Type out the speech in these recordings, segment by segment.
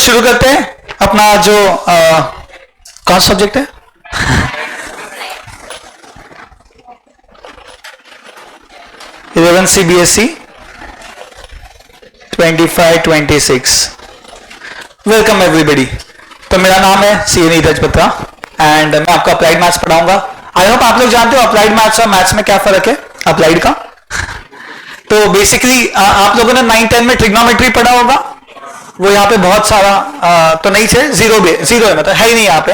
शुरू करते हैं अपना जो कौन सा सब्जेक्ट है? Eleven CBSE 25-26। Welcome everybody. तो मेरा नाम है CA नीरज बत्रा एंड मैं आपको अप्लाइड मैथ्स पढ़ाऊंगा। आई होप आप लोग जानते हो अप्लाइड मैथ्स और मैथ्स में क्या फर्क है अप्लाइड का। तो बेसिकली आप लोगों ने 9-10 में ट्रिग्नोमेट्री पढ़ा होगा, वो यहाँ पे बहुत सारा तो नहीं है, जीरो है, मतलब है ही नहीं यहाँ पे।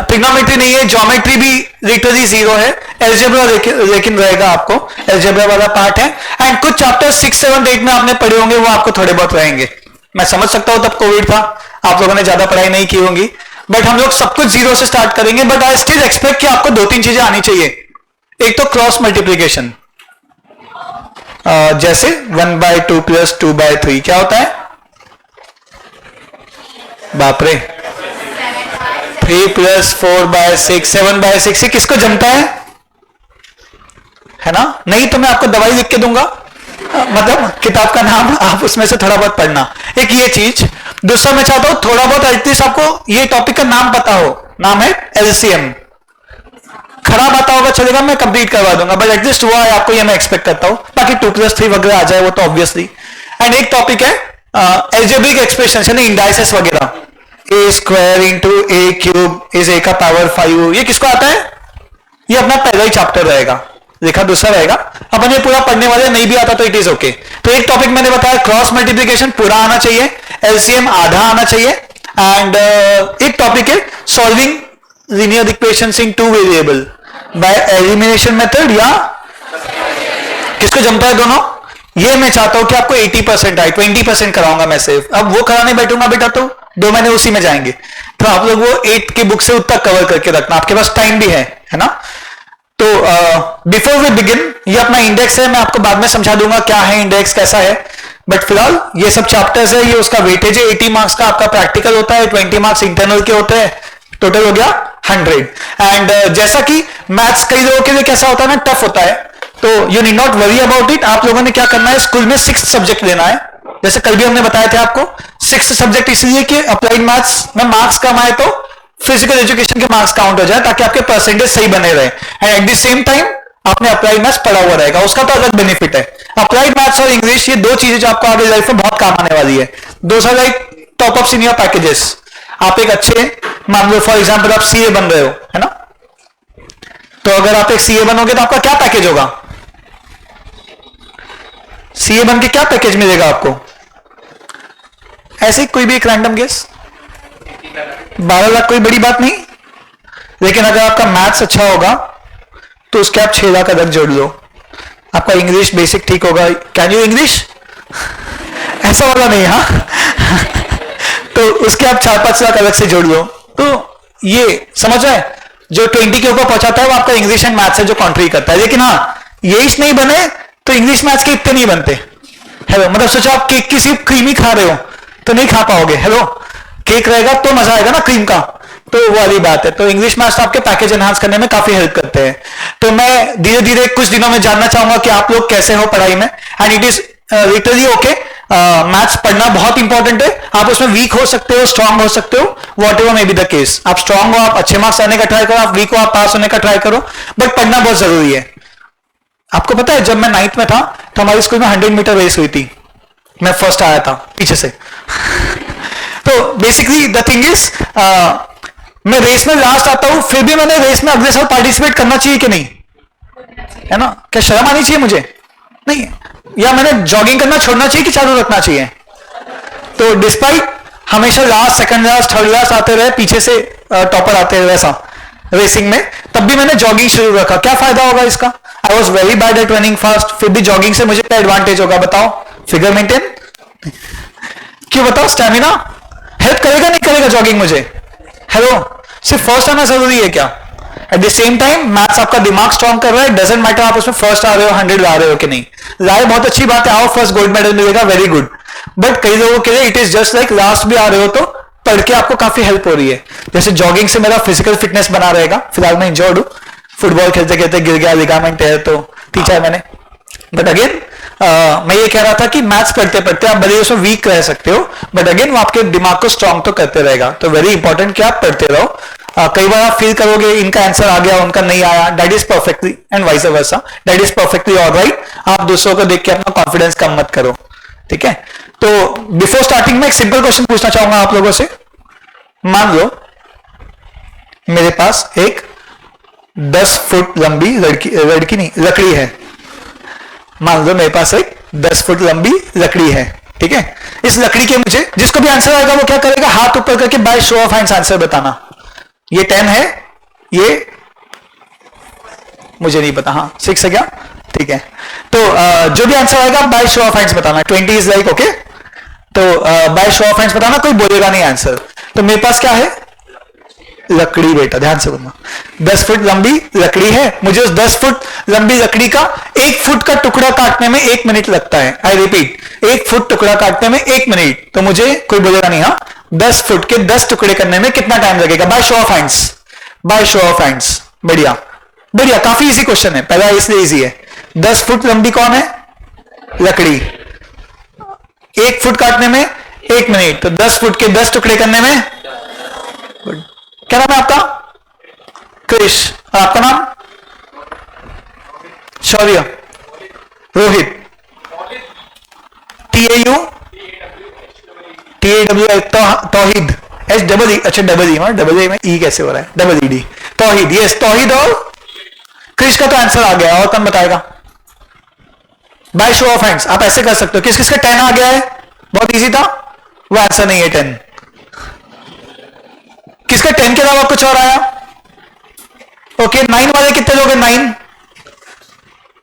ट्रिग्नोमेट्री नहीं है, ज्योमेट्री भी लिटरली जीरो है, एल्जेब्रा लेकिन रहेगा आपको, एल्जेब्रा वाला पार्ट है। एंड कुछ चैप्टर 6, 7, 8 में आपने पढ़े होंगे, वो आपको थोड़े बहुत रहेंगे। मैं समझ सकता हूं तब कोविड था, आप लोगों ने ज्यादा पढ़ाई नहीं की होंगी, बट हम लोग सब कुछ जीरो से स्टार्ट करेंगे। बट आई स्टिल एक्सपेक्ट कि आपको 2-3 चीजें आनी चाहिए। एक तो क्रॉस मल्टीप्लीकेशन, जैसे 1/2 + 2/3 क्या होता है? बाप रे, 3 + 4/6 7/6 ये किसको जमता है ना? नहीं तो मैं आपको दवाई लिख के दूंगा, मतलब किताब का नाम, आप उसमें से थोड़ा बहुत पढ़ना। एक ये चीज। दूसरा मैं चाहता हूं थोड़ा बहुत एटलीस्ट आपको ये टॉपिक का नाम पता हो, नाम है LCM। खराब आता होगा चलेगा, मैं कंप्लीट करवा दूंगा, बट एटलीस्ट वो है आपको, ये मैं एक्सपेक्ट करता हूं। बाकी 2 + 3 वगैरह आ जाए वो तो ऑब्वियसली। एंड एक टॉपिक है एल्जेब्रिक एक्सप्रेशन है ना, इंडाइसेस वगैरह, a² × a³ = a का पावर 5। ये किसको आता है? ये अपना पहला ही चैप्टर रहेगा, लिखा दूसरा रहेगा, अपन ये पूरा पढ़ने वाले, नहीं भी आता तो इट इज ओके। तो एक टॉपिक मैंने बताया क्रॉस मल्टीप्लिकेशन पूरा आना चाहिए, LCM आधा आना चाहिए। एंड एक टॉपिक है solving linear equations in 2 variable by elimination method, या किसको जमता है दोनों? ये मैं चाहता हूं कि आपको 80% आए, 20% कराऊंगा मैं सिर्फ। अब वो कराने बैठूंगा बेटा तो 2 महीने उसी में जाएंगे, तो आप लोग वो 8 की बुक से उतना कवर करके रखना, आपके पास टाइम भी है ना। तो बिफोर वी बिगिन, ये अपना इंडेक्स है, मैं आपको बाद में समझा दूंगा क्या है इंडेक्स, कैसा है। बट फिलहाल ये सब चैप्टर्स है, ये उसका वेटेज है। 80 मार्क्स का आपका प्रैक्टिकल होता है, 20 मार्क्स इंटरनल के होते हैं, टोटल हो गया 100। एंड जैसा कि मैथ्स कई लोगों के लिए कैसा होता है ना, टफ होता है, तो you need not worry about it. आप लोगों ने क्या करना है, स्कूल में 6th सब्जेक्ट लेना है, जैसे कल भी हमने बताया था आपको। 6th सब्जेक्ट इसलिए कि अप्लाइड मैथ्स में मार्क्स कम आए तो फिजिकल एजुकेशन के मार्क्स काउंट हो जाए, ताकि आपके परसेंटेज सही बने रहे। And at the same time आपने अप्लाइड मैथ्स पढ़ा हुआ रहेगा, उसका तो अलग बेनिफिट है। अप्लाइड मैथ्स और इंग्लिश, ये 2 चीजें जो आपको आगे लाइफ में बहुत काम आने वाली है। दोस्त are like top of senior packages. आप एक अच्छे, मान लो फॉर एग्जाम्पल आप CA बन रहे हो, है ना, तो अगर आप एक CA बनोगे तो आपका क्या पैकेज होगा? CA बन के क्या पैकेज मिलेगा आपको? ऐसे कोई भी एक रैंडम गेस? 12 लाख, कोई बड़ी बात नहीं। लेकिन अगर आपका मैथ्स अच्छा होगा तो उसके आप 6 लाख अलग जोड़ लो। आपका इंग्लिश बेसिक ठीक होगा, कैन यू इंग्लिश, ऐसा वाला नहीं, हाँ तो उसके आप 4-5 लाख अलग से जोड़ लो। तो ये समझ रहे हैं, जो 20 के ऊपर पहुंचाता है वो आपका इंग्लिश एंड मैथ्स है जो कंट्री करता है। लेकिन हाँ, यही नहीं बने तो इंग्लिश मैथ्स के इतने नहीं बनते। हेलो, मतलब सोचो आप केक की सिर्फ क्रीम ही खा रहे हो तो नहीं खा पाओगे। हेलो, केक रहेगा तो मजा आएगा ना क्रीम का, तो वो वाली बात है। तो इंग्लिश मैथ्स आपके पैकेज एनहांस करने में काफी हेल्प करते हैं। तो मैं धीरे धीरे कुछ दिनों में जानना चाहूंगा कि आप लोग कैसे हो पढ़ाई में। And it is literally okay, maths पढ़ना बहुत इंपॉर्टेंट है। आप उसमें वीक हो सकते हो, स्ट्रांग हो सकते हो, what ever may be the case. आप स्ट्रांग हो, आप अच्छे मार्क्स आने का ट्राई करो, आप वीक हो, आप पास होने का ट्राई करो, बट पढ़ना बहुत जरूरी है। आपको पता है जब मैं 9th में था तो हमारे स्कूल में 100 मीटर रेस हुई थी, मैं फर्स्ट आया था पीछे से तो बेसिकली द थिंग इज, मैं रेस में लास्ट आता हूं, फिर भी मैंने रेस में अगले साल पार्टिसिपेट करना चाहिए कि नहीं, है ना? क्या शर्म आनी चाहिए मुझे? नहीं। या मैंने जॉगिंग करना छोड़ना चाहिए कि चालू रखना चाहिए? तो डिस्पाइट हमेशा last, second last, third last आते रहे, पीछे से टॉपर आते रहे वैसा रेसिंग में, तब भी मैंने जॉगिंग शुरू रखा। क्या फायदा होगा इसका? I was very bad at running fast, फिर भी जॉगिंग से मुझे क्या एडवांटेज होगा बताओ? फिगर मेंटेन, क्यों बताओ? स्टैमिना हेल्प करेगा नहीं करेगा जॉगिंग मुझे? हेलो, सिर्फ फर्स्ट आना जरूरी है क्या? At the same time maths आपका दिमाग स्ट्रॉन्ग कर रहा है, डजंट मैटर आप उसमें फर्स्ट आ रहे हो, 100 ला रहे हो कि नहीं। लाए बहुत अच्छी बात है, आओ फर्स्ट गोल्ड मेडल मिलेगा, वेरी गुड। बट कई लोगों के लिए it is just like last भी आ रहे हो तो पढ़ के आपको काफी हेल्प हो रही है। जैसे जॉगिंग से मेरा फिजिकल फिटनेस बना रहेगा, फिलहाल मैं इंजर्ड हूं, फुटबॉल खेलते खेलते गिर गया, लिगामेंट टेयर तो खींचा है मैंने। बट अगेन मैं ये कह रहा था कि मैथ्स पढ़ते पढ़ते आप भले उसमें वीक रह सकते हो, बट अगेन वो आपके दिमाग को स्ट्रांग तो करते रहेगा। तो वेरी इंपॉर्टेंट कि आप पढ़ते रहो। कई बार आप फील करोगे इनका आंसर आ गया उनका नहीं आया, that is perfectly and vice versa, that is perfectly alright. आप दूसरों को देख के अपना कॉन्फिडेंस कम मत करो, ठीक है। तो बिफोर स्टार्टिंग में एक सिंपल क्वेश्चन पूछना चाहूंगा आप लोगों से। मान लो मेरे पास एक 10 फुट लंबी लड़की नहीं लकड़ी है। मान लो मेरे पास एक 10 फुट लंबी लकड़ी है, ठीक है। इस लकड़ी के मुझे जिसको भी आंसर आएगा वो क्या करेगा, हाथ ऊपर करके by show of hands answer बताना। ये 10 है, ये मुझे नहीं पता, हाँ 6 है क्या, ठीक है। तो जो भी आंसर आएगा बाय शो ऑफ हैंड्स बताना। 20 इज लाइक ओके। तो बाय शो ऑफ हैंड्स बताना, कोई बोलेगा नहीं आंसर। तो मेरे पास क्या है, लकड़ी। बेटा ध्यान से बोलना, 10 फुट लंबी लकड़ी है। मुझे उस 10 फुट लंबी लकड़ी का 1 फुट का टुकड़ा काटने में 1 मिनट लगता है। आई रिपीट, 1 फुट टुकड़ा काटने में 1 मिनट। तो मुझे कोई बोलेगा नहीं, हाँ 10 फुट के 10 टुकड़े करने में कितना टाइम लगेगा, by show of hands, by show of hands. बढ़िया बढ़िया, काफी इजी क्वेश्चन है, पहला इसलिए इजी है। 10 फुट लंबी कौन है, लकड़ी। 1 फुट काटने में 1 मिनट, तो 10 फुट के 10 टुकड़े करने में, क्या नाम है आपका, क्रिश। और आपका नाम, शौर्य, रोहित, TAU TAW, तौहीद, HEE, अच्छा डबल ई में ई कैसे हो रहा है, डबल ED, तौहीद। यस तौहीद और क्रिश का तो आंसर आ गया। और कौन बताएगा, बाय शो ऑफ हैंड्स। आप ऐसे कर सकते हो, किस किसका 10 आ गया है, बहुत इजी था, वो आंसर नहीं है 10। किसका 10 के अलावा कुछ और आया, ओके। 9 वाले कितने लोग हैं, 9,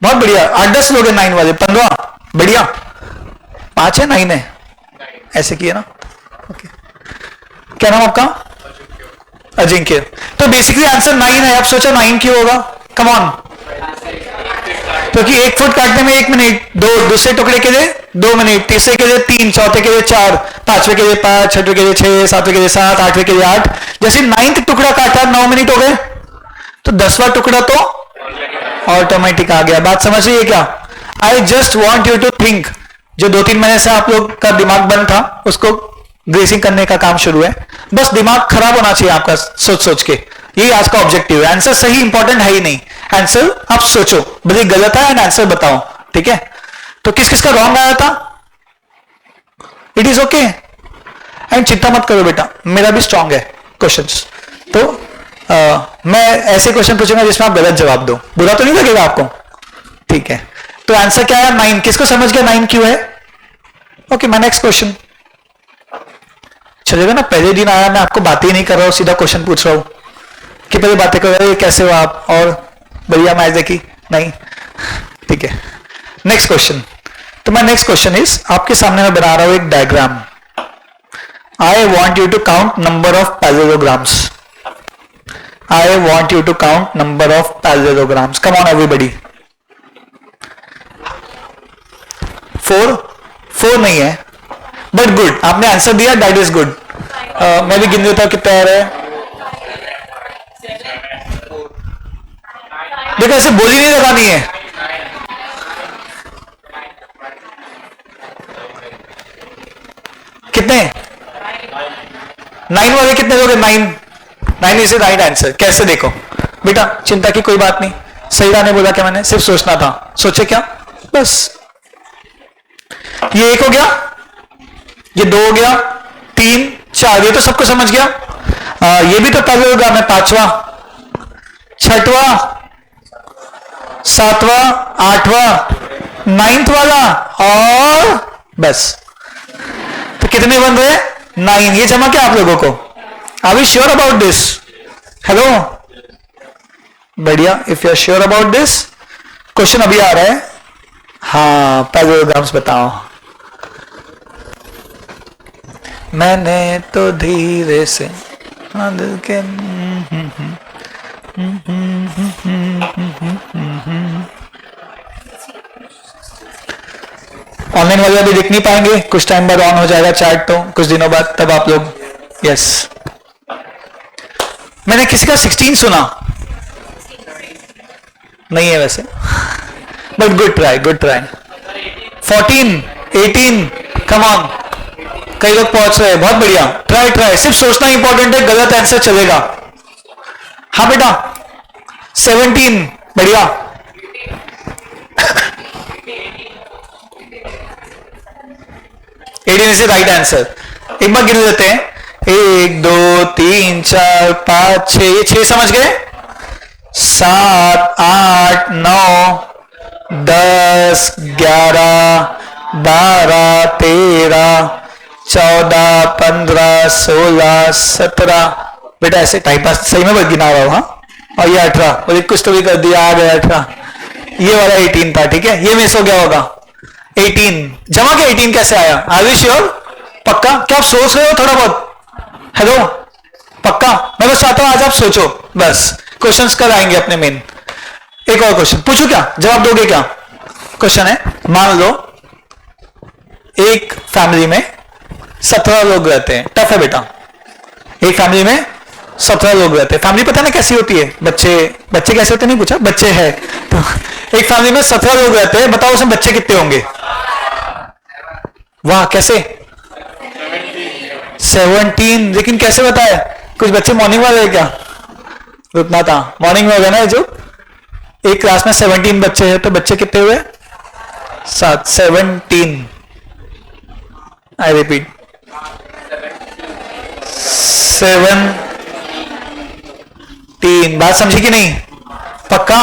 बहुत बढ़िया। 8-10 लोग हैं 9 वाले, 15, बढ़िया। 5 है 9 है, ऐसे किए ना, ओके। क्या नाम आपका, अजिंक्य। तो बेसिकली आंसर 9 है। आप सोचा 9 क्यों होगा, कम ऑन, क्योंकि 1 फुट काटने में 1 मिनट, दूसरे टुकड़े के लिए 2 मिनट, तीसरे के लिए 3, चौथे के लिए 4, पांचवे के लिए 5, छठवें के लिए 6, सातवें के लिए 7, आठवें के लिए 8। जैसे 9th टुकड़ा काटा 9 मिनट हो गए, तो 10वां टुकड़ा तो ऑटोमेटिक आ गया। बात समझ रही है क्या। I just want you to think, जो 2-3 महीने से आप लोग का दिमाग बंद था उसको ग्रेसिंग करने का काम शुरू है। बस दिमाग खराब होना चाहिए आपका सोच सोच के, यही आज का ऑब्जेक्टिव है। आंसर सही इंपॉर्टेंट है ही नहीं, आंसर आप सोचो, भले गलत है एंड आंसर बताओ, ठीक है। तो किस किस का रॉन्ग आया था, इट इज ओके एंड चिंता मत करो बेटा, मेरा भी स्ट्रांग है क्वेश्चंस। तो मैं ऐसे क्वेश्चन पूछूंगा जिसमें आप गलत जवाब दो, बुरा तो नहीं लगेगा आपको, ठीक है। तो आंसर क्या है, 9। किसको समझ गया 9 क्यों है, ओके। मैं नेक्स्ट क्वेश्चन चलेगा ना। पहले दिन आया, मैं आपको बातें ही नहीं कर रहा हूं, सीधा क्वेश्चन पूछ रहा हूं कि पहले बातें कर रहे हो, कैसे हो आप, और बढ़िया मैच देखी नहीं, ठीक है। Next question. तो मैं नेक्स्ट क्वेश्चन इज, आपके सामने मैं बना रहा हूं एक diagram. I want you to count number of parallelograms. I want you to count number of parallelograms. Come on everybody. 4 नहीं है, बट गुड, आपने आंसर दिया, दैट इज गुड। मैं भी गिन देता हूं कितना आ रहा है। देखो ऐसे बोली नहीं लगानी है, कितने 9 वाले कितने लोग हैं, 9 इज राइट आंसर। कैसे, देखो बेटा चिंता की कोई बात नहीं, सही ने बोला क्या, मैंने सिर्फ सोचना था, सोचे क्या, बस। ये 1 हो गया, ये 2 हो गया, 3, 4, ये तो सबको समझ गया। ये भी तो पैरेललोग्राम है, 5वां, 6वां, 7वां, 8वां, 9th वाला, और बस। तो कितने बन रहे, 9। ये जमा क्या आप लोगों को, are we sure about this, hello, बढ़िया। If you are sure about this, question अभी आ रहा है, हाँ पैरेललोग्राम्स बताओ। मैंने तो धीरे से दिल के ऑनलाइन वाले अभी दिख नहीं पाएंगे, कुछ टाइम बाद ऑन हो जाएगा चैट, तो कुछ दिनों बाद तब आप लोग, यस। मैंने किसी का 16 सुना नहीं है वैसे, but good try, good try. 14, 18, come on, कई लोग पहुंच रहे हैं, बहुत बढ़िया। ट्राई ट्राई, सिर्फ सोचना इंपॉर्टेंट है, गलत आंसर चलेगा। हाँ बेटा 17, बढ़िया। 18 इज राइट आंसर। एक बार गिन लेते हैं, 1 2 3 4 5 6, ये 6 समझ गए। 7 8 9 10 11 12 13 14 15 16 17। बेटा ऐसे टाइम पास सही में गिना रहा हूं। हाँ, और ये 18, और एक कुछ तो भी कर दिया, आ गया 18। ये वाला 18 था, ठीक है, ये मिस हो गया होगा। 18 जमा के 18 कैसे आया? Are you sure? पक्का? क्या आप सोच रहे हो थोड़ा बहुत? हेलो, पक्का? मैं बस चाहता हूं आज आप सोचो, बस क्वेश्चंस कल आएंगे अपने मेन। एक और क्वेश्चन पूछू क्या, जवाब दोगे क्या? क्वेश्चन है, मान लो एक फैमिली में 17 लोग रहते हैं। टफ है बेटा। एक फैमिली में 17 लोग रहते हैं। फैमिली पता ना कैसी होती है, बच्चे बच्चे कैसे होते, नहीं पूछा, बच्चे हैं तो एक फैमिली में 17 लोग रहते हैं। बताओ उसमें बच्चे कितने होंगे? वाह, कैसे? 17। लेकिन कैसे बताया? कुछ बच्चे मॉर्निंग वाले हैं क्या? रुकना था, मॉर्निंग में होगा ना जो। एक क्लास में 17 बच्चे हैं, तो बच्चे कितने हुए? 7, 17। I repeat, 17। बात समझी कि नहीं? पक्का?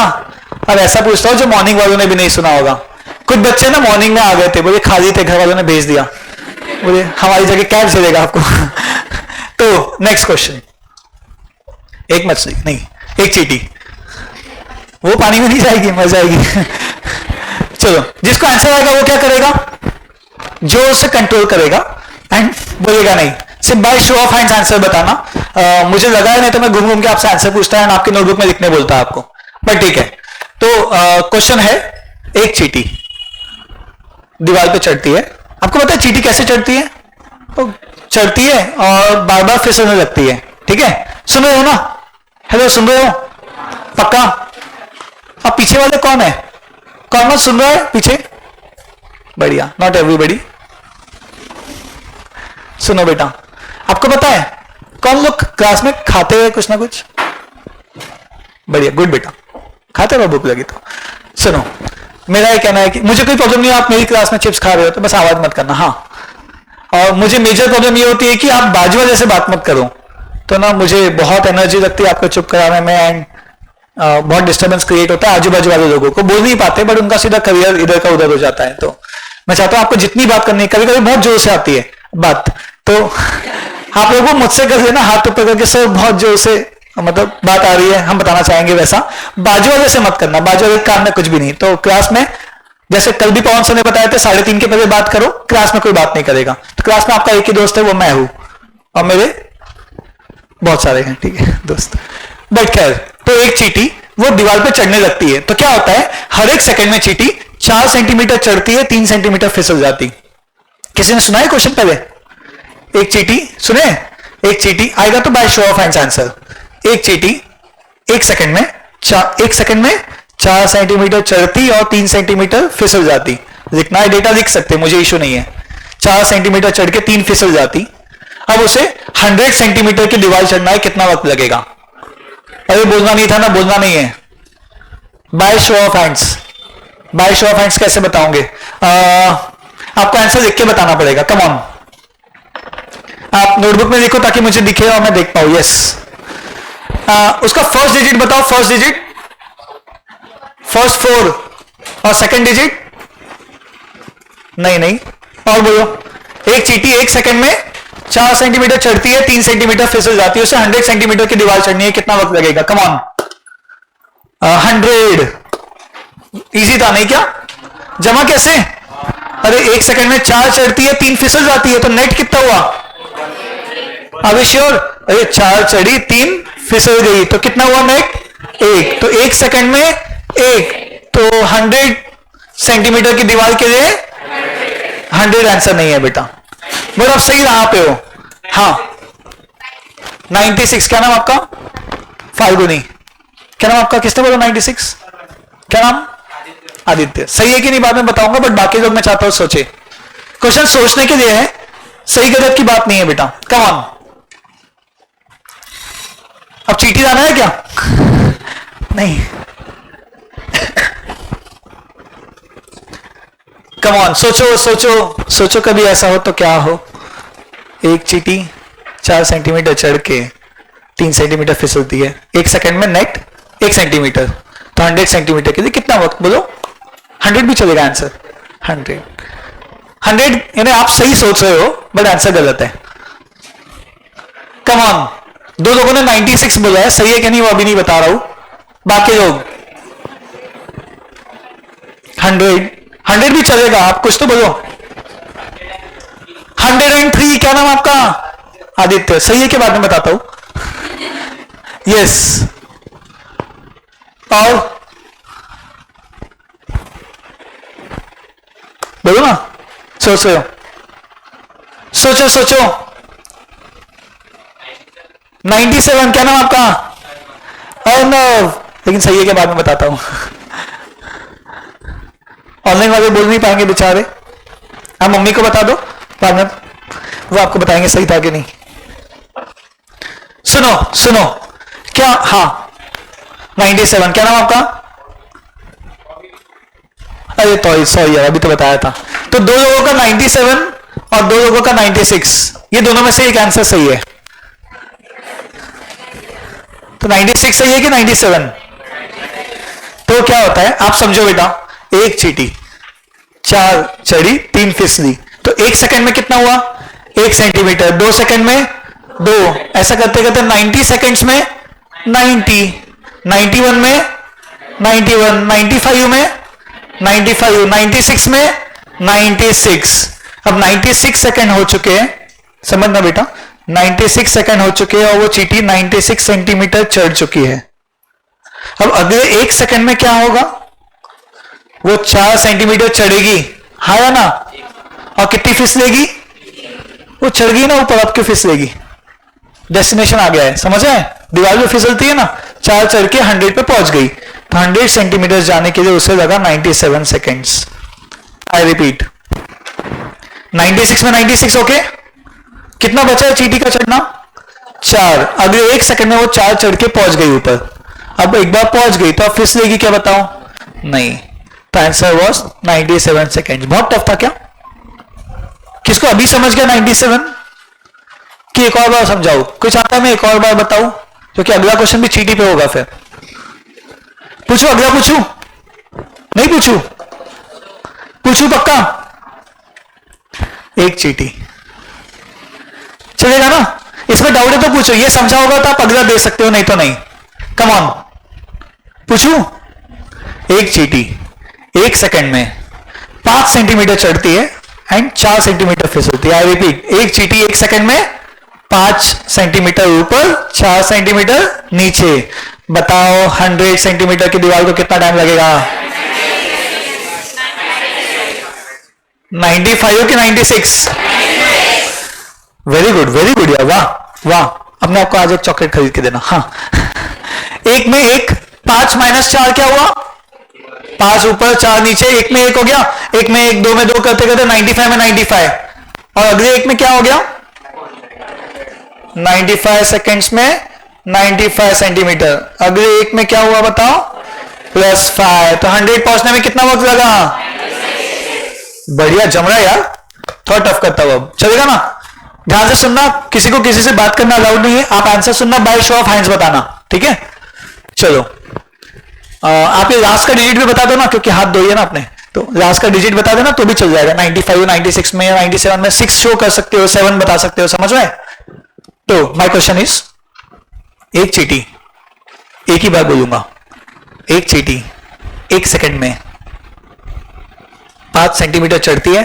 अब ऐसा पूछता हूं जो मॉर्निंग वालों ने भी नहीं सुना होगा। कुछ बच्चे ना मॉर्निंग में आ गए थे, बोले खाली थे, घर वालों ने भेज दिया, बोले हमारी जगह कैब चलेगा आपको तो नेक्स्ट क्वेश्चन, एक मछली नहीं, एक चींटी, वो पानी में नहीं जाएगी, मर जाएगी चलो, जिसको आंसर आएगा वो क्या करेगा? जोर से कंट्रोल करेगा एंड बोलेगा नहीं। सिर्फ by show of hands answer बताना। मुझे लगा है नहीं तो मैं घूम घूम के आपसे आंसर पूछता है, आपकी नोटबुक में लिखने बोलता है आपको, बट ठीक है। तो क्वेश्चन है, एक चींटी दीवार पे चढ़ती है। आपको पता है चींटी कैसे चढ़ती है? तो चढ़ती है और बार बार फिसलने लगती है, ठीक है? सुन रहे हो ना? हेलो, सुन रहे हो? पक्का? अब पीछे वाले कौन है? कौन मत सुन रहा है पीछे? बढ़िया, नॉट एवरीबडी। सुनो बेटा, आपको पता है कौन लोग क्लास में खाते हैं कुछ ना कुछ? बढ़िया, गुड बेटा, खाते रहो, भूख लगी तो। सुनो, मेरा ये कहना है कि मुझे कोई प्रॉब्लम नहीं है आप मेरी क्लास में चिप्स खा रहे हो तो बस आवाज मत करना। हाँ, और मुझे मेजर प्रॉब्लम ये होती है कि आप बाजू वाले से बात मत करो, तो ना मुझे बहुत एनर्जी लगती है आपको चुप कराने में, एंड बहुत डिस्टर्बेंस क्रिएट होता है आजू बाजू वाले लोगों को। बोल नहीं पाते, बट उनका सीधा करियर इधर का उधर हो जाता है। तो मैं चाहता हूं आपको जितनी बात करनी है, कभी कभी बहुत जोर से आती है बात, तो आप लोगों को मुझसे कर लेना हाथ ऊपर करके, सर बहुत जोर से मतलब बात आ रही है, हम बताना चाहेंगे, वैसा बाजू वाले से मत करना, बाजू वाले कान में कुछ भी नहीं। तो क्लास में जैसे कल भी पवन सर ने बताया था 3:30 के पहले बात करो, क्लास में कोई बात नहीं करेगा। तो क्लास में आपका एक ही दोस्त है, वो मैं हूं, और मेरे बहुत सारे हैं, ठीक है दोस्त। बट खैर, तो एक चींटी वो दीवार पे चढ़ने लगती है, तो क्या होता है, हर एक सेकंड में चींटी 4 सेंटीमीटर चढ़ती है, 3 सेंटीमीटर फिसल जाती। किसी ने सुना है क्वेश्चन पहले? एक चींटी, सुने? एक चींटी आएगा तो by show of hands answer. एक चींटी एक सेकंड में 4 सेंटीमीटर चढ़ती और 3 सेंटीमीटर फिसल जाती। लिखना है डेटा, लिख सकते, मुझे इशू नहीं है। 4 सेंटीमीटर चढ़ के 3 फिसल जाती। अब उसे 100 सेंटीमीटर की दीवार चढ़ना है, कितना वक्त लगेगा? अरे बोलना नहीं था ना, बोलना नहीं है। By show of hands. By show of hands कैसे बताओगे? आपको आंसर लिख के बताना पड़ेगा। कम ऑन, आप नोटबुक में लिखो ताकि मुझे दिखे और मैं देख पाऊं। यस, उसका फर्स्ट डिजिट बताओ, फर्स्ट डिजिट, फर्स्ट 4 और सेकंड डिजिट। नहीं, और बोलो। एक चींटी एक सेकंड में 4 सेंटीमीटर चढ़ती है, 3 सेंटीमीटर फिसल जाती है, उसे 100 सेंटीमीटर की दीवार चढ़नी है, कितना वक्त लगेगा? Come on. 100। इजी था नहीं क्या? जमा कैसे? अरे एक सेकंड में 4 चढ़ती है, 3 फिसल जाती है, तो नेट कितना हुआ? अभी श्योर? अरे 4 चढ़ी, 3 फिसल गई, तो कितना हुआ नेट? 1। तो एक सेकंड में 1, तो 100 सेंटीमीटर की दीवार के लिए 100 आंसर नहीं है बेटा, बट आप सही राह पे हो। हाँ, 96। क्या नाम आपका? फाल्गुनी। क्या नाम आपका? किसने बोला 96? क्या नाम? आदित्य। सही है कि नहीं बाद में बताऊंगा, बट बाकी लोग मैं चाहता हूं सोचे। क्वेश्चन सोचने के लिए है, सही गलत की बात नहीं है बेटा, कम ऑन। अब चीटी जाना है क्या? नहीं। कम ऑन, सोचो सोचो सोचो, कभी ऐसा हो तो क्या हो। एक चीटी 4 सेंटीमीटर चढ़ के 3 सेंटीमीटर फिसलती है, 1 सेकंड में नेट 1 सेंटीमीटर, तो 100 सेंटीमीटर के लिए कितना वक्त बोलो? 100 भी चलेगा आंसर। 100 यानी आप सही सोच रहे हो बट आंसर गलत है। कम ऑन, 2 लोगों ने 96 बोला है, सही है कि नहीं वो अभी नहीं बता रहा हूं। बाकी लोग 100 भी चलेगा, आप कुछ तो बोलो। 103, क्या नाम आपका? आदित्य, सही है कि बाद में बताता हूं? यस। और बोलो ना, सोचो सोचो सोचो। 97, क्या नाम आपका? अर्नव, लेकिन सही है कि बाद में बताता हूं। ऑनलाइन वाले बोल नहीं पाएंगे बेचारे, आप मम्मी को बता दो, बाद में वो आपको बताएंगे सही था कि नहीं। सुनो सुनो, क्या? हाँ 97, क्या नाम आपका? अरे तो सॉरी यार, अभी तो बताया था। तो 2 लोगों का 97 और 2 लोगों का 96, ये दोनों में से एक आंसर सही है। तो 96 सही है कि 97? तो क्या होता है आप समझो बेटा, एक चीटी 4 चढ़ी 3 फिसली, तो 1 सेकंड में कितना हुआ? 1 सेंटीमीटर। 2 सेकंड में 2, ऐसा करते करते 90 सेकंड्स में 90, 91 में 91, 95 में 95, 96 में 96। अब 96 सेकंड हो चुके हैं, समझना बेटा, 96 सेकंड हो चुके हैं और वो चीटी 96 सेंटीमीटर चढ़ चुकी है। अब अगले 1 सेकंड में क्या होगा? वो 4 सेंटीमीटर चढ़ेगी, हाँ या ना? और कितनी फिसलेगी? वो चढ़ गई ना ऊपर, अब क्यों फिसलेगी? डेस्टिनेशन आ गया है, समझ आए? दीवार पे फिसलती है ना, 4 चढ़ के 100 पे पहुंच गई, तो 100 सेंटीमीटर जाने के लिए उसे लगा 97 सेकेंड्स। आई रिपीट, 96 में 96, ओके। कितना बचा है चीटी का चढ़ना? 4। अगले 1 सेकंड में वो 4 चढ़ के पहुंच गई ऊपर। अब एक बार पहुंच गई तो अब फिसलेगी क्या, बताओ? नहीं। तो आंसर वॉज 97 सेकेंड। बहुत टफ था क्या? किसको अभी समझ गया 97? कि एक और बार समझाओ? कुछ आता है मैं एक और बार बताऊं, क्योंकि अगला क्वेश्चन भी चीटी पे होगा। फिर पूछू, अगला पूछू? नहीं पूछू? पूछू पक्का? एक चीटी चलेगा ना? इसमें डाउट है तो पूछो, ये समझा होगा तो आप अगला दे सकते हो, नहीं तो नहीं। कम ऑन, पूछू? एक चीटी 1 सेकंड में 5 सेंटीमीटर चढ़ती है एंड 4 सेंटीमीटर फिसलती है। आई रिपीट, एक चीटी 1 सेकंड में 5 सेंटीमीटर ऊपर 4 सेंटीमीटर नीचे। बताओ 100 सेंटीमीटर की दीवार को कितना टाइम लगेगा? 95 कि 96? वेरी गुड यार, वाह वाह। अब मैं आपको आज एक चॉकलेट खरीद के देना। हाँ, एक में एक, 5 माइनस 4 क्या हुआ? 5 ऊपर 4 नीचे, एक में एक हो गया, एक में एक, 2 में 2 करते करते 95 में 95, और अगले एक में क्या हो गया? 95 सेकेंड्स में 95 सेंटीमीटर। अगले एक में क्या हुआ बताओ? +5। तो 100 पहुंचने में कितना वक्त लगा? बढ़िया, जम रहा है यार, थोड़ा टफ करता हूं। अब चलेगा ना? ध्यान से सुनना, किसी को किसी से बात करना अलाउड नहीं है। आप आंसर सुनना, बाय शो ऑफ हैंड्स बताना, ठीक है? चलो, आप ये लास्ट का डिजिट भी बता दो ना, क्योंकि हाथ धोइए ना आपने, तो लास्ट का डिजिट बता देना तो भी चल जाएगा। 95, 96 में, 97 में 6 शो कर सकते हो, 7 बता सकते हो, समझ में? तो माय क्वेश्चन इज, एक चीटी, एक ही बार बोलूंगा, एक चीटी 1 सेकंड में 5 सेंटीमीटर चढ़ती है,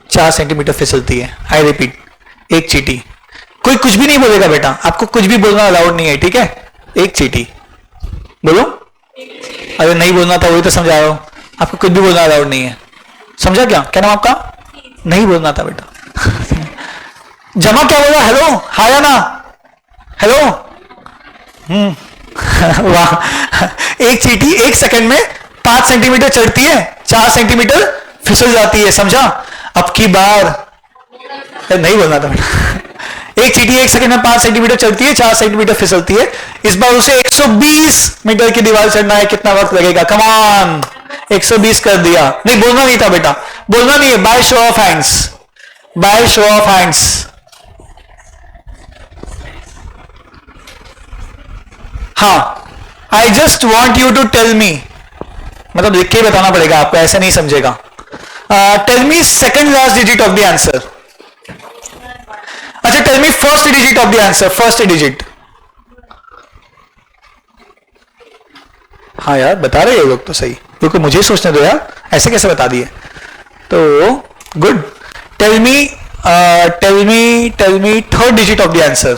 4 सेंटीमीटर फिसलती है। आई रिपीट, एक चीटी। कोई कुछ भी नहीं बोलेगा बेटा, आपको कुछ भी बोलना अलाउड नहीं है, ठीक है? एक चीटी बोलो। अरे नहीं बोलना था, वही तो समझा रहा हूं, आपको कुछ भी बोलना अलाउड नहीं है। समझा क्या? क्या नाम आपका? नहीं बोलना था बेटा। जमा क्या बोला? हेलो, हाया ना, हेलो। वाह। एक चीटी 1 सेकंड में 5 सेंटीमीटर चढ़ती है, 4 सेंटीमीटर फिसल जाती है, समझा? अब की बार नहीं बोलना था बेटा। एक चींटी 1 सेकंड में 5 सेंटीमीटर चलती है, 4 सेंटीमीटर फिसलती है। इस बार उसे 120 मीटर की दीवार चढ़ना है, कितना वक्त लगेगा? कम ऑन, 120 कर दिया। नहीं बोलना नहीं था बेटा, बोलना नहीं है। By show of hands, by show of hands. हाँ, I just want you to tell me, मतलब लिख के बताना पड़ेगा आपको, ऐसे नहीं समझेगा। Tell me second last digit of the answer. अच्छा, tell me first digit of the answer, first digit. हाँ यार बता रहे हो लोग तो सही, क्योंकि मुझे सोचने दो यार, ऐसे कैसे बता दिए? तो good. Tell me third digit of the answer,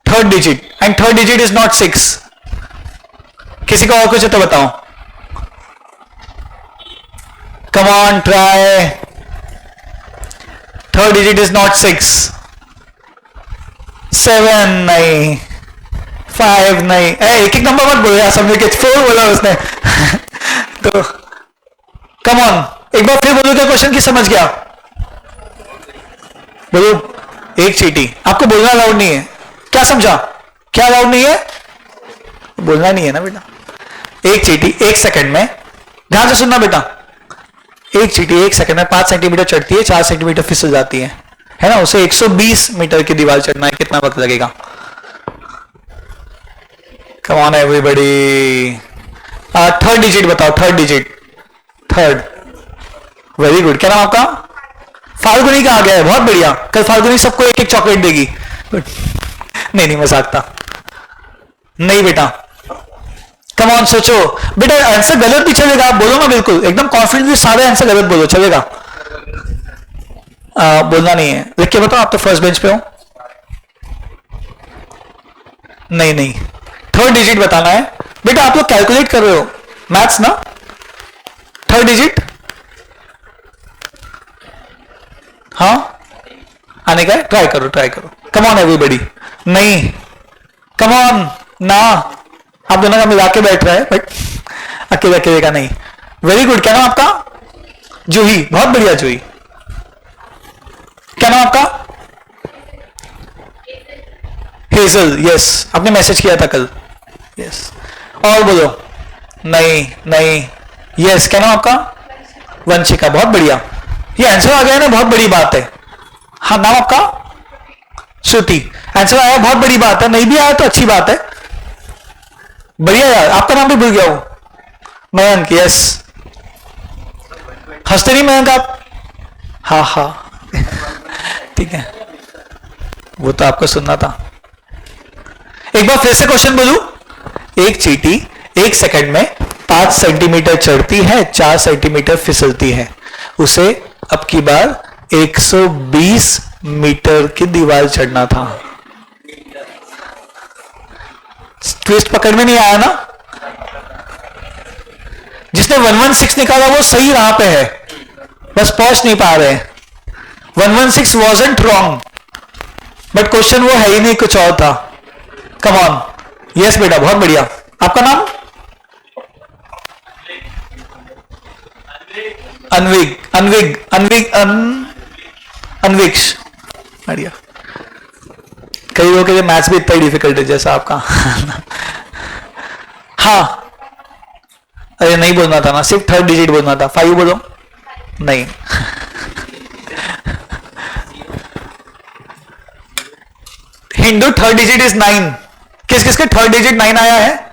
third digit, and third digit is not 6। किसी को और कुछ है तो बताओ। Come on, try. Third digit is not 6, 7 नहीं, 5 नहीं। एक एक नंबर मत बोलो यार, समझे कि 4 बोला उसने। तो कम ऑन, एक बार फिर बोलो क्या क्वेश्चन की समझ गया? बोलो। एक चींटी, आपको बोलना अलाउड नहीं है, क्या समझा? क्या अलाउड नहीं है? बोलना नहीं है ना बेटा। एक चींटी 1 सेकंड में, ध्यान से सुनना बेटा, एक चींटी 1 सेकंड में 5 सेंटीमीटर चढ़ती है, 4 सेंटीमीटर फिसल जाती है ना? उसे 120 मीटर की दीवार चढ़ना है, कितना वक्त लगेगा? Come on everybody, third digit बताओ, third digit, third. Very good. क्या नाम आपका? फाल्गुनी कहाँ गया है? बहुत बढ़िया। कल फाल्गुनी सबको एक एक चॉकलेट देगी। नहीं नहीं, मजाक था। नहीं बेटा, कम ऑन, सोचो बेटा। आंसर गलत भी चलेगा, आप बोलो ना, बिल्कुल एकदम कॉन्फिडेंटली सारे आंसर गलत बोलो, चलेगा। बोलना नहीं है। लिख के बताओ, आप तो फर्स्ट बेंच पे हो। नहीं नहीं, थर्ड डिजिट बताना है बेटा। आप लोग कैलकुलेट कर रहे हो, मैथ्स ना। थर्ड डिजिट, हाँ आने का है, ट्राई करो, ट्राई करो। कम ऑन एवरीबॉडी। नहीं, कम ऑन ना, आप दोनों का मिला के बैठ रहा है, बट अकेले अकेले का नहीं। Very good. क्या नाम आपका? जूही, बहुत बढ़िया जूही। क्या नाम आपका? हेजल, यस, आपने मैसेज किया था कल, यस। और बोलो। नहीं नहीं, यस। क्या नाम आपका? वंशिका, बहुत बढ़िया। ये आंसर आ गया ना, बहुत बड़ी बात है। हाँ, नाम आपका? श्रुति, आंसर आया, बहुत बड़ी बात है। नहीं भी आया तो अच्छी बात है, बढ़िया यार। आपका नाम भी भूल गया हूं। मयंक, यस। हंसते नहीं मयंक आप? हाँ हाँ ठीक है, वो तो आपको सुनना था। एक बार फिर से क्वेश्चन बोलूं। एक चींटी 1 सेकंड में 5 सेंटीमीटर चढ़ती है, 4 सेंटीमीटर फिसलती है। उसे अब की बार 120 मीटर की दीवार चढ़ना था। ट्विस्ट पकड़ में नहीं आया ना? जिसने 116 निकाला वो सही राह पे है, बस पहुंच नहीं पा रहे। 116 wasn't wrong, बट क्वेश्चन वो है ही नहीं, कुछ और था। कम ऑन, यस बेटा, बहुत बढ़िया। आपका नाम? अनविग, अनविग, अनविग, अनविक्स, बढ़िया। कई लोगों के लिए मैथ्स भी इतना ही डिफिकल्ट है जैसा आपका। हाँ, अरे नहीं बोलना था ना, सिर्फ थर्ड डिजिट बोलना था। 5 बोलो। नहीं हिंदू थर्ड डिजिट इज 9। किस किसके थर्ड डिजिट 9 आया है?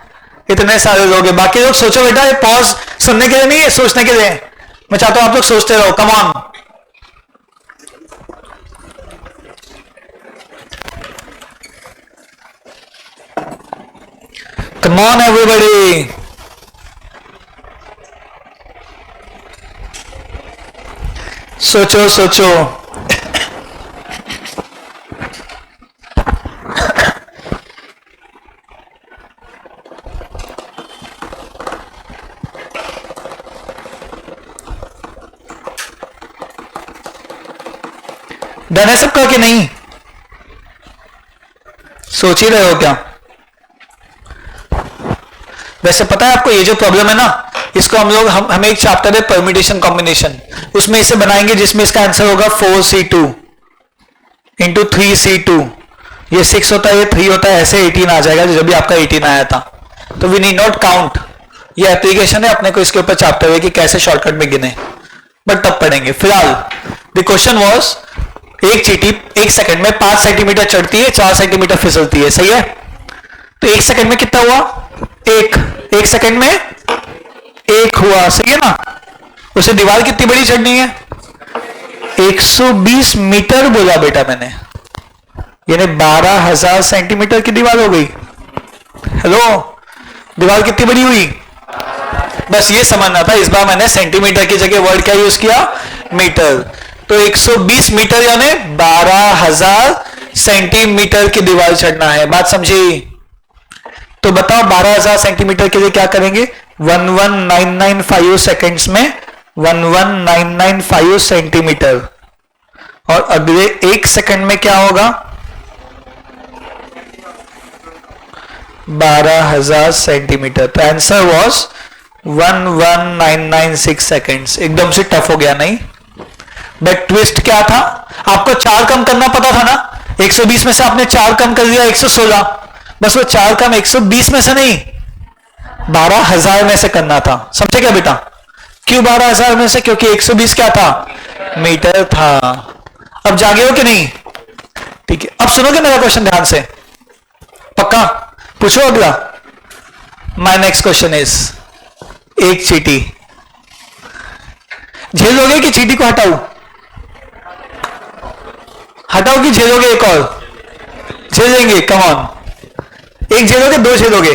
इतने सारे लोग हैं। बाकी लोग सोचो बेटा, ये पॉज सुनने के लिए नहीं है, सोचने के लिए। मैं चाहता हूं आप लोग सोचते रहो। Come on, come on everybody. सोचो सोचो। डन है सबका कि नहीं? सोच ही रहे हो क्या? वैसे पता है आपको, ये जो प्रॉब्लम है ना, इसको हम एक चैप्टर है परम्यूटेशन कॉम्बिनेशन, उसमें इसे बनाएंगे जिसमें इसका आंसर होगा 4C2। इंटू 3c2, ये 6 होता है, ये 3 होता है, ऐसे 18 आ जाएगा जब भी आपका 18 आया था। तो वी नीड नॉट काउंट, ये एप्लीकेशन है, अपने को इसके ऊपर चापते हुए कि कैसे शॉर्टकट में गिने, बट तब पढ़ेंगे। फिलहाल द क्वेश्चन वाज, एक चींटी 1 सेकंड में 5 सेंटीमीटर चढ़ती है, 4 सेंटीमीटर फिसलती है, सही है? तो 1 सेकंड में कितना हुआ? 1 सेकंड में 1 हुआ, सही है ना? उसे दीवार कितनी बड़ी चढ़नी है? 120 मीटर बोला बेटा मैंने, यानी 12,000 सेंटीमीटर की दीवार हो गई। हेलो, दीवार कितनी बड़ी हुई? बस ये समझना था, इस बार मैंने सेंटीमीटर की जगह वर्ड क्या यूज किया? मीटर। तो 120 मीटर यानी 12,000 सेंटीमीटर की दीवार चढ़ना है, बात समझी? तो बताओ 12,000 सेंटीमीटर के लिए क्या करेंगे? 11,995 सेकेंड्स में 11,995 सेंटीमीटर, और अगले 1 सेकंड में क्या होगा? 12,000 सेंटीमीटर। तो आंसर वॉज 11,996 सेकेंड्स। एकदम से टफ हो गया नहीं? बट ट्विस्ट क्या था? आपको 4 कम करना पता था ना? 120 में से आपने 4 कम कर दिया, 116। बस वो 4 कम 120 में से नहीं, 12,000 में से करना था। समझे क्या बेटा? क्यों 12,000 में से? क्योंकि 120 क्या था? मीटर था। अब जागे हो कि नहीं? ठीक है, अब सुनोगे मेरा क्वेश्चन ध्यान से? पक्का? पूछो अगला। माय नेक्स्ट क्वेश्चन इज, एक चींटी, झेलोगे कि चींटी को हटाऊ? हटाओ कि झेलोगे? एक और झेलेंगे, कम ऑन। एक झेलोगे, 2 झेलोगे?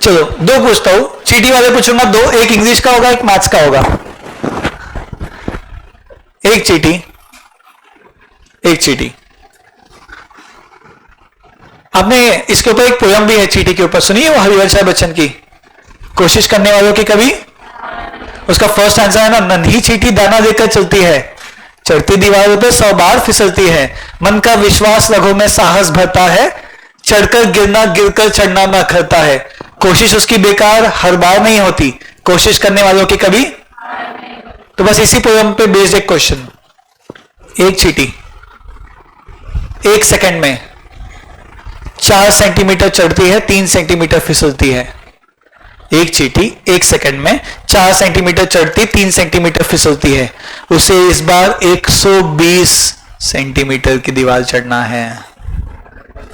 चलो 2 पूछता हूं, चींटी वाले पूछूंगा 2, एक इंग्लिश का होगा, एक मैथ्स का होगा। एक चींटी, आपने इसके ऊपर एक पोयम भी है चींटी के ऊपर, सुनिए वो हरिवंश बच्चन की, कोशिश करने वालों की कभी। उसका फर्स्ट आंसर है ना, नन्ही चींटी दाना देकर चलती है, चढ़ती दीवारों पर 100 बार फिसलती है, मन का विश्वास रगों में साहस भरता है, चढ़कर गिरना गिरकर चढ़ना न करता है, कोशिश उसकी बेकार हर बार नहीं होती, कोशिश करने वालों की कभी। तो बस इसी पोयम पे बेस्ड एक क्वेश्चन। एक चींटी 1 सेकंड में 4 सेंटीमीटर चढ़ती है, 3 सेंटीमीटर फिसलती है। एक चींटी 1 सेकंड में 4 सेंटीमीटर चढ़ती, 3 सेंटीमीटर फिसलती है, उसे इस बार 120 सेंटीमीटर की दीवार चढ़ना है।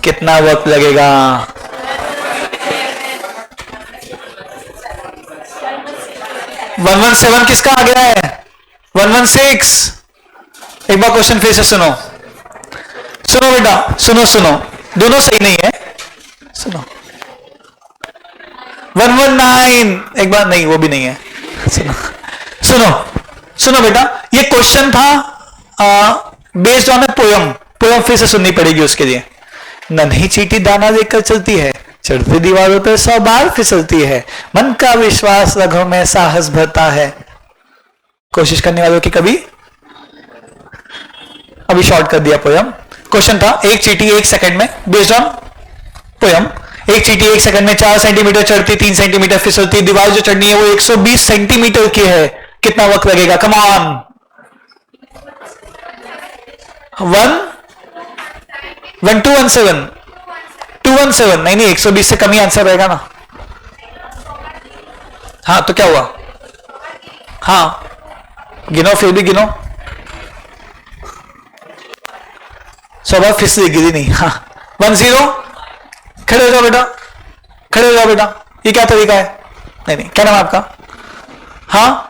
कितना वक्त लगेगा? वन 117 किसका आ गया है? 116। एक बार क्वेश्चन फिर से सुनो, सुनो बेटा, सुनो, दोनों सही नहीं है, सुनो। 119, एक बार नहीं, वो भी नहीं है, सुनो बेटा, ये क्वेश्चन था बेस्ड ऑन ए पोयम फिर से सुननी पड़ेगी उसके लिए। नन्ही चींटी दाना लेकर चलती है, चढ़ती दीवारों पर 100 बार फिसलती है, मन का विश्वास रगों में साहस भरता है, कोशिश करने वालों की कभी। अभी शॉर्ट कर दिया पोयम। क्वेश्चन था, एक चींटी 1 सेकंड में, बेस्ड ऑन पोयम, एक चींटी 1 सेकंड में 4 सेंटीमीटर चढ़ती, 3 सेंटीमीटर फिसलती, दीवार जो चढ़नी है वो 120 सेंटीमीटर की है, कितना वक्त लगेगा? Come on. 217 नहीं, 120 से कम ही आंसर रहेगा ना। हाँ तो क्या हुआ? हाँ गिनो, फिर भी गिनो। 100 बार फिसली, गिरी नहीं। हाँ 10। खड़े हो जाओ बेटा, खड़े हो जाओ बेटा। ये क्या तरीका है? नहीं, क्या नाम है आपका? हाँ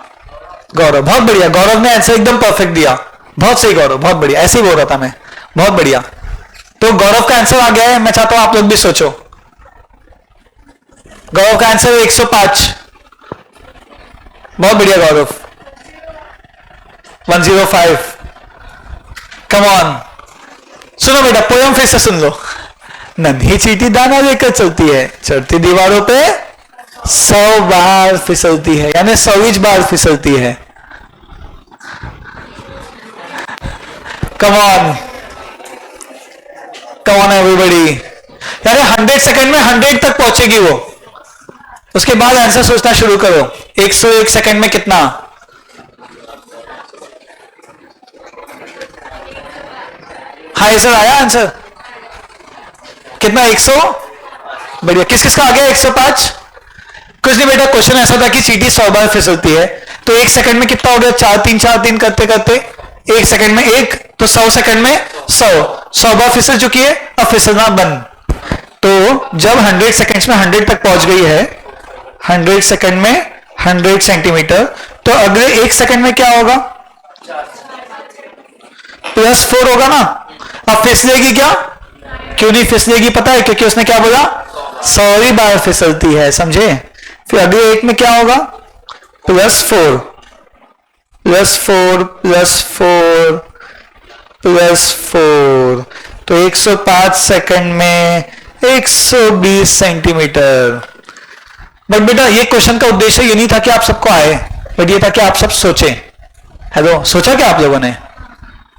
गौरव, बहुत बढ़िया। गौरव ने आंसर एकदम परफेक्ट दिया, बहुत सही गौरव, बहुत बढ़िया। ऐसे ही बोल रहा था मैं, बहुत बढ़िया। तो gौरव का आंसर आ गया है, मैं चाहता हूं आप लोग भी सोचो। गौरव का आंसर है 105। बहुत बढ़िया गौरव। 105। Come on. सुनो बेटा, पोयम फिर से सुन लो। नन्ही चींटी दाना लेकर चलती है, चढ़ती दीवारों पे 100 बार फिसलती है, यानी 100 बार फिसलती है। Come on, come on everybody. यानी 100 सेकंड में 100 तक पहुंचेगी वो। उसके बाद आंसर सोचना शुरू करो। 101 सेकंड में कितना? हाय सर, आया आंसर कितना? 100। बढ़िया। किस किस का आ गया 105? कुछ नहीं बेटा, क्वेश्चन ऐसा था कि चींटी 100 बार फिसलती है, तो 1 सेकंड में कितना हो गया? 4 3 करते करते 1 सेकंड में 1, तो 100 सेकंड में 100 बार फिसल चुकी है, अब फिसलना बंद। तो जब 100 सेकंड्स में 100 तक पहुंच गई है, 100 सेकंड में 100 सेंटीमीटर, तो अगले 1 सेकंड में क्या होगा? +4 होगा ना। अब फिसलेगी क्या? क्यों नहीं फिसलेगी पता है? क्योंकि उसने क्या बोला? 100 बार फिसलती है, समझे? फिर अगले एक में क्या होगा? +4 +4 +4 +4, तो 105 सेकंड में 120 सेंटीमीटर। बट बेटा ये क्वेश्चन का उद्देश्य ये नहीं था कि आप सबको आए, बट ये था कि आप सब सोचें। हेलो, सोचा क्या आप लोगों ने?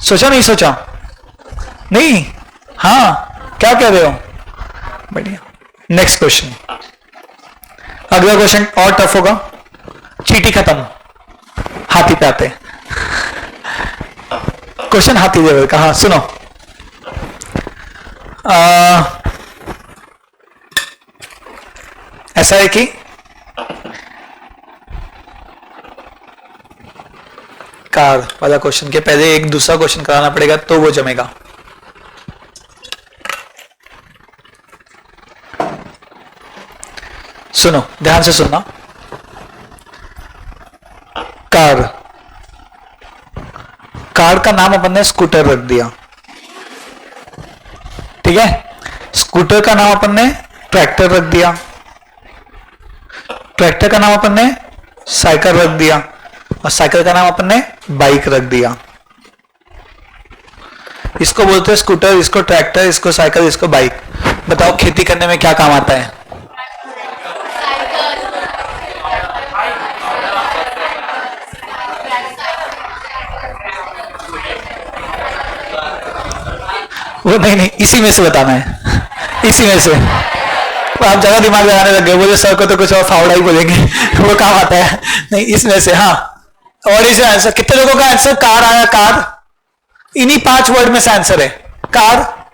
सोचा नहीं सोचा? नहीं? हाँ, क्या कह रहे हो? बढ़िया। नेक्स्ट क्वेश्चन, अगला क्वेश्चन और टफ होगा। चींटी खत्म, हाथी पे आते। क्वेश्चन हाथी लेवल का। हाँ सुनो, ऐसा है कि कार वाला क्वेश्चन के पहले एक दूसरा क्वेश्चन कराना पड़ेगा तो वो जमेगा। सुनो, ध्यान से सुनना। कार का नाम अपन ने स्कूटर रख दिया, ठीक है? स्कूटर का नाम अपन ने ट्रैक्टर रख दिया, ट्रैक्टर का नाम अपन ने साइकिल रख दिया, और साइकिल का नाम अपन ने बाइक रख दिया। इसको बोलते हैं स्कूटर, इसको ट्रैक्टर, इसको साइकिल, इसको बाइक। बताओ खेती करने में क्या काम आता है? वो नहीं, इसी में से बताना है, इसी में से। आप ज्यादा दिमाग लगाने लग गए, बोले सर को तो कुछ और फावड़ा ही बोलेंगे, वो काम आता है नहीं, इसमें से। हाँ, और इसे आंसर कितने लोगों का आंसर कार आया? कार इन्हीं 5 वर्ड में से आंसर है। कार,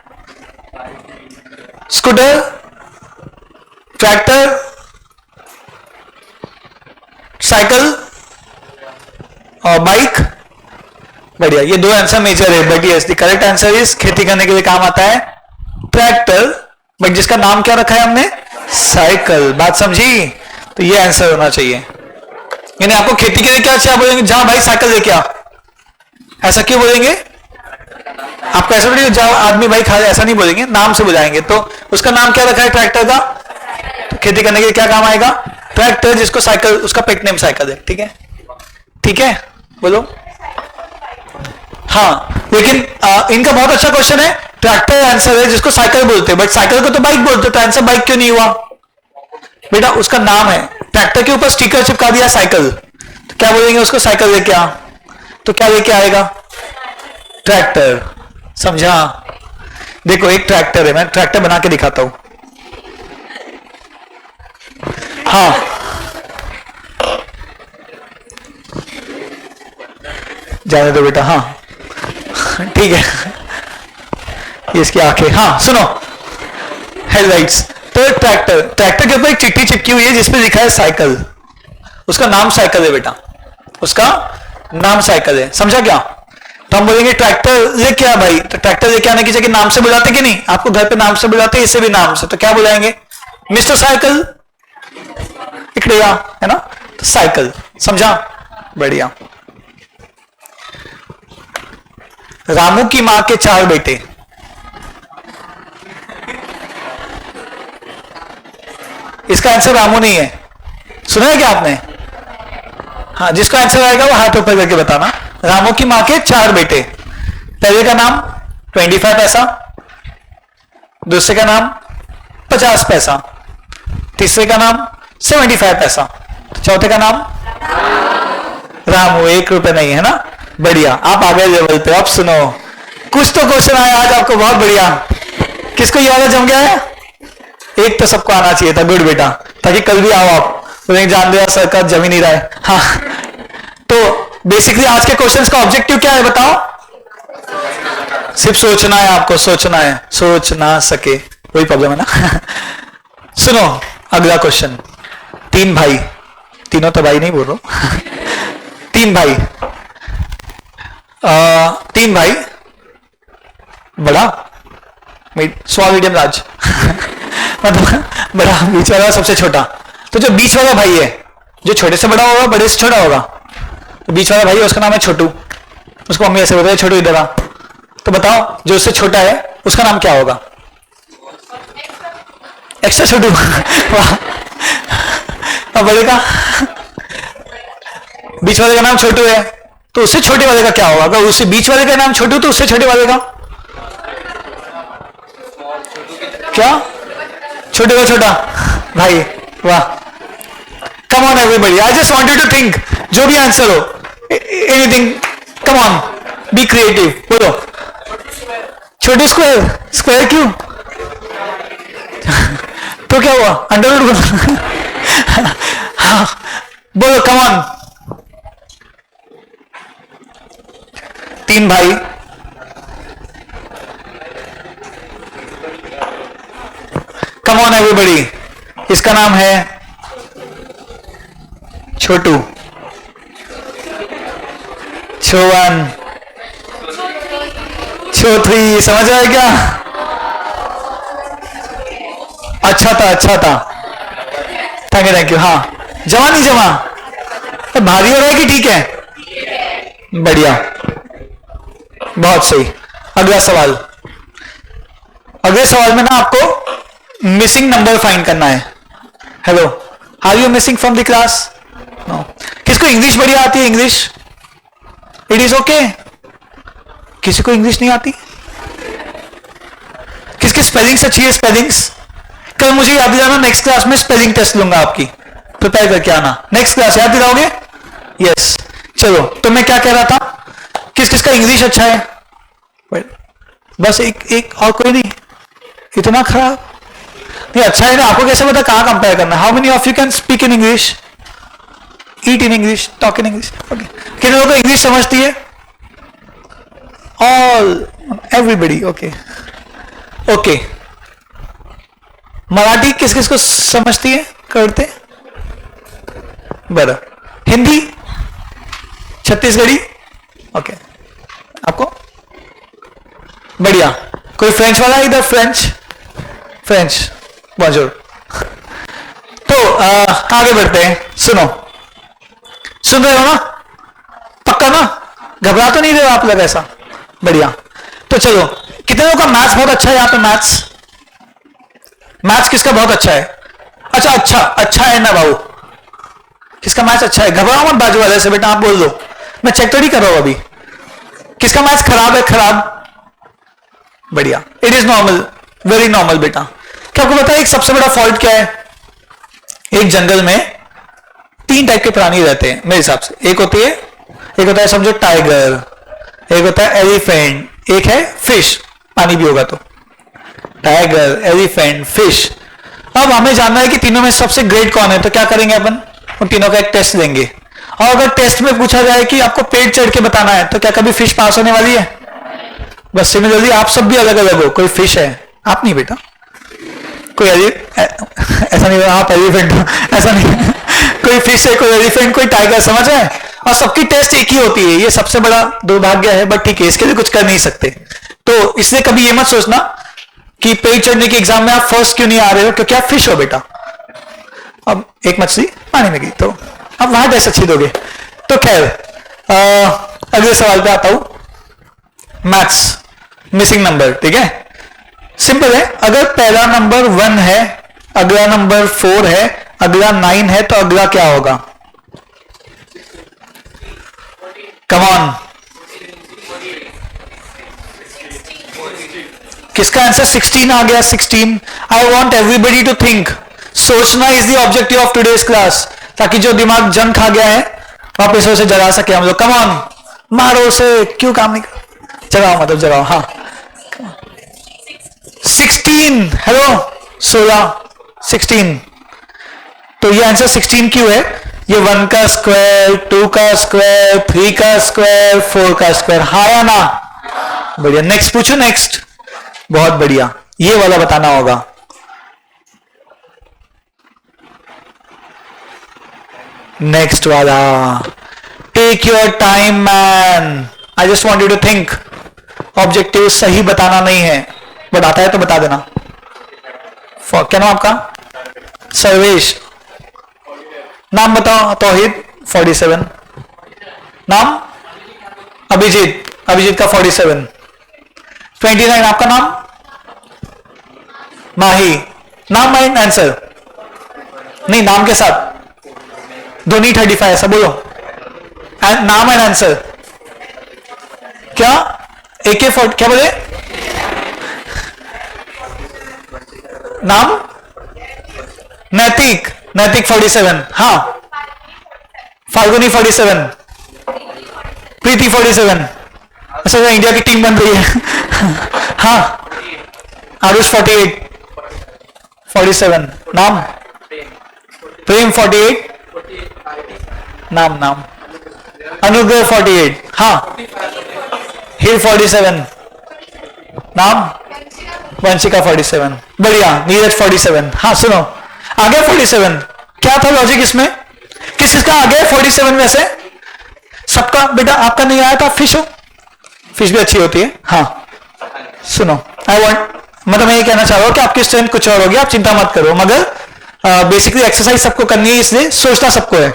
स्कूटर, ट्रैक्टर, साइकिल और बाइक। बढ़िया, ये 2 आंसर मेजर है, but yes the correct answer is खेती करने के लिए काम आता है ट्रैक्टर, बट जिसका नाम क्या रखा है हमने? साइकिल। बात समझी? तो ये आंसर होना चाहिए। यानी आपको खेती के लिए क्या अच्छा बोलेंगे? जहां भाई साइकिल लेके आ। ऐसा क्यों बोलेंगे? आपको ऐसा बोलेंगे जाओ आदमी भाई खा, ऐसा नहीं बोलेंगे, नाम से बुलाएंगे। तो उसका नाम क्या रखा है ट्रैक्टर का? तो खेती करने के लिए क्या काम आएगा? ट्रैक्टर, जिसको साइकिल, उसका पेट नेम साइकिल है। ठीक है, ठीक है, बोलो। हाँ, लेकिन इनका बहुत अच्छा क्वेश्चन है। ट्रैक्टर आंसर है जिसको साइकिल बोलते हैं, बट साइकिल को तो बाइक बोलते हैं, तो आंसर बाइक क्यों नहीं हुआ? बेटा उसका नाम है, ट्रैक्टर के ऊपर स्टिकर चिपका दिया साइकिल, तो क्या बोलेंगे उसको? साइकिल लेके आ। तो क्या लेके आएगा? ट्रैक्टर। समझा? देखो एक ट्रैक्टर है, मैं ट्रैक्टर बना के दिखाता हूं। हाँ, जाने दो बेटा। हाँ ठीक है, ये इसकी आंखें। हाँ सुनो, हेडलाइट्स। तो ट्रैक्टर के ऊपर एक चिट्ठी चिपकी हुई है जिसपे लिखा है साइकिल, उसका नाम साइकिल है बेटा, उसका नाम साइकिल है। समझा क्या? तो हम बोलेंगे ट्रैक्टर लेके आ भाई, तो ट्रैक्टर लेके आने की जगह नाम से बुलाते कि नहीं? आपको घर पे नाम से बुलाते, इसे भी नाम से, तो क्या बुलाएंगे? मिस्टर साइकिल, इकड़े आ, है ना? तो साइकिल। समझा? बढ़िया। रामू की मां के 4 बेटे। इसका आंसर रामू नहीं है, सुना है क्या आपने? हाँ, जिसका आंसर आएगा वो हाथ ऊपर करके बताना। रामू की मां के 4 बेटे। पहले का नाम 25 पैसा, दूसरे का नाम 50 पैसा, तीसरे का नाम 75 पैसा, चौथे का नाम रामू। 1 रुपए नहीं, है ना? बढ़िया, आप आ गए लेवल पे। अब सुनो, कुछ तो क्वेश्चन आया आज आपको, बहुत बढ़िया। किसको ये वाला जम गया है? एक तो सबको आना चाहिए था। गुड बेटा, ताकि कल भी आओ आप, तो जान दिया सर का जम ही नहीं रहा है। हाँ, तो बेसिकली आज के क्वेश्चंस का ऑब्जेक्टिव क्या है बताओ? सिर्फ सोचना है, आपको सोचना है, सोच ना सके, वही प्रॉब्लम है ना। सुनो अगला क्वेश्चन। तीन भाई, तीनों तो भाई नहीं बोल रहा हूं। तीन भाई, तीन भाई, बड़ा स्मॉल मीडियम लार्ज, मतलब बड़ा, बीच वाला, सबसे छोटा। तो जो बीच वाला भाई है, जो छोटे से बड़ा होगा बड़े से छोटा होगा, तो बीच वाला भाई है उसका नाम है छोटू। उसको मम्मी ऐसे बोलते हैं छोटू इधर आ। तो बताओ जो उससे छोटा है उसका नाम क्या होगा? एक्स्ट्रा छोटू। वाह। अब बड़े का, बीच वाले का नाम छोटू है तो उससे छोटे वाले का क्या होगा? अगर उससे बीच वाले का नाम छोटू तो उससे छोटे वाले का क्या? छोटे का छोटा भाई। वाह, come on everybody, I just want you to think, जो भी आंसर हो, anything, come on, be creative. बोलो छोटे स्क्वायर, स्क्वायर क्यों? तो क्या हुआ? अंडरवुड। हाँ बोलो, कम ऑन। तीन भाई, कम ऑन एवरीबॉडी, इसका नाम है छोटू, छोवन, छोथरी। समझ आया क्या? अच्छा था, अच्छा था, थैंक यू थैंक यू। हाँ, जमा नहीं जमा? तो भारी हो रहा है कि ठीक है? बढ़िया, बहुत सही। अगला सवाल, अगले सवाल में ना आपको मिसिंग नंबर फाइंड करना है। Hello, are you missing from the class? No. किसको इंग्लिश बढ़िया आती है? English, it is okay. किसी को इंग्लिश नहीं आती? किसकी स्पेलिंग्स अच्छी है? स्पेलिंग्स कल मुझे याद दिलाना, नेक्स्ट क्लास में स्पेलिंग टेस्ट लूंगा आपकी, प्रिपेयर करके आना। नेक्स्ट क्लास याद दिलाओगे? यस। चलो, तो मैं क्या कह रहा था, किस किसका इंग्लिश अच्छा है? बस एक और कोई नहीं? इतना खराब नहीं? अच्छा है ना, आपको कैसे पता कहां कंपेयर करना? How many of you can speak in English, eat in English, talk in English? Okay, कितने लोगों को इंग्लिश समझती है? All, everybody. Okay okay. Marathi किस किस को समझती है, करते? बड़ा। हिंदी, छत्तीसगढ़ी, ओके। आपको बढ़िया। कोई फ्रेंच वाला इधर? फ्रेंच, फ्रेंच, बोंजोर। तो आगे बढ़ते हैं। सुनो, सुन रहे हो ना? पक्का ना? घबरा तो नहीं रहे हो आप लोग? ऐसा बढ़िया। तो चलो, कितने लोगों का मैथ्स बहुत अच्छा है यहाँ पे? मैथ्स, मैथ्स किसका बहुत अच्छा है? अच्छा अच्छा, अच्छा है ना बाबू? किसका मैथ्स अच्छा है? घबराओ मत बाजू वाले से बेटा, आप बोल दो, मैं चेक तो नहीं कर रहा हूं अभी। किसका मैथ्स खराब है? खराब, बढ़िया। It is normal, very normal बेटा। क्या आपको पता है एक सबसे बड़ा फॉल्ट क्या है? एक जंगल में तीन टाइप के प्राणी रहते हैं मेरे हिसाब से। एक होती है, एक होता है समझो टाइगर, एक होता है एलिफेंट, एक है फिश, पानी भी होगा तो। Tiger, elephant, fish. अब हमें जानना है कि तीनों में सबसे ग्रेट कौन है। तो क्या करेंगे अपन? उन तीनों का एक टेस्ट लेंगे, और अगर टेस्ट में पूछा जाए कि आपको पेट चढ़ के बताना है, तो क्या कभी फिश पास होने वाली है? बस सिमिलरली आप सब भी अलग अलग हो। कोई फिश है, आप नहीं बेटा, कोई ऐसा नहीं, आप एलिफेंट हो, ऐसा नहीं। कोई फिश है, कोई एलिफेंट, कोई टाइगर, समझ है? और सबकी टेस्ट एक ही होती है। ये सबसे बड़ा दुर्भाग्य है, बट ठीक है, इसके लिए कुछ कर नहीं सकते। तो इसलिए कभी ये मत सोचना कि पेट चढ़ने के एग्जाम में आप फर्स्ट क्यों नहीं आ रहे हो, क्योंकि आप फिश हो बेटा। अब एक मछली पानी में गई तो अब वहां टेस्ट अच्छी दोगे। तो खैर, अगले सवाल पे आता हूं। मैथ्स, मिसिंग नंबर, ठीक है? सिंपल है। अगर पहला नंबर 1 है, अगला नंबर 4 है, अगला 9 है, तो अगला क्या होगा? कम ऑन, किसका आंसर 16 आ गया? 16। I want everybody to think. सोचना is the objective of today's class, ताकि जो दिमाग जंग खा गया है वापस उसे जगा सके हम लोग। कम ऑन, मारो उसे, क्यों काम नहीं कर, जगाओ, मतलब जगाओ। हाँ, 16, हेलो, 16, 16। तो ये आंसर 16 क्यों है? ये 1 का स्क्वायर, 2 का स्क्वायर, 3 का स्क्वायर, 4 का स्क्वायर, हाँ या ना? बढ़िया, नेक्स्ट पूछो, नेक्स्ट। बहुत बढ़िया, ये वाला बताना होगा। नेक्स्ट वाला, take your time man, I just want you to think. Objective सही बताना नहीं है, बट आता है तो बता देना। क्या नाम आपका? सर्वेश। नाम बताओ। तौहीद 47। नाम? अभिजीत। अभिजीत का 47। 29 आपका नाम? माही। नाम माही आंसर नहीं, नाम के साथ धोनी 35 ऐसा बोलो। नाम एंड आंसर क्या? AK-40 क्या बोले? नाम? नैतिक। नैतिक 47। हाँ, फाल्गुनी 47। प्रीति 47। अच्छा, इंडिया की टीम बन रही है। हाँ, आरुष 47। नाम? प्रेम 48। नाम नाम अनुग्रह 48। हाँ, हिर 47। नाम? वंशिका 47। बढ़िया, नीरज 47। हाँ सुनो, आ गया 47। क्या था लॉजिक इसमें? किस चीज का आ गया 47 में से? सबका बेटा, आपका नहीं आया था। फिश हो, फिश भी अच्छी होती है। हाँ सुनो, आई वांट, मतलब मैं ये कहना चाह रहा हूं कि आपकी स्ट्रेंथ कुछ और होगी, आप चिंता मत करो, मगर बेसिकली एक्सरसाइज सबको करनी है, इसलिए सोचना सबको है।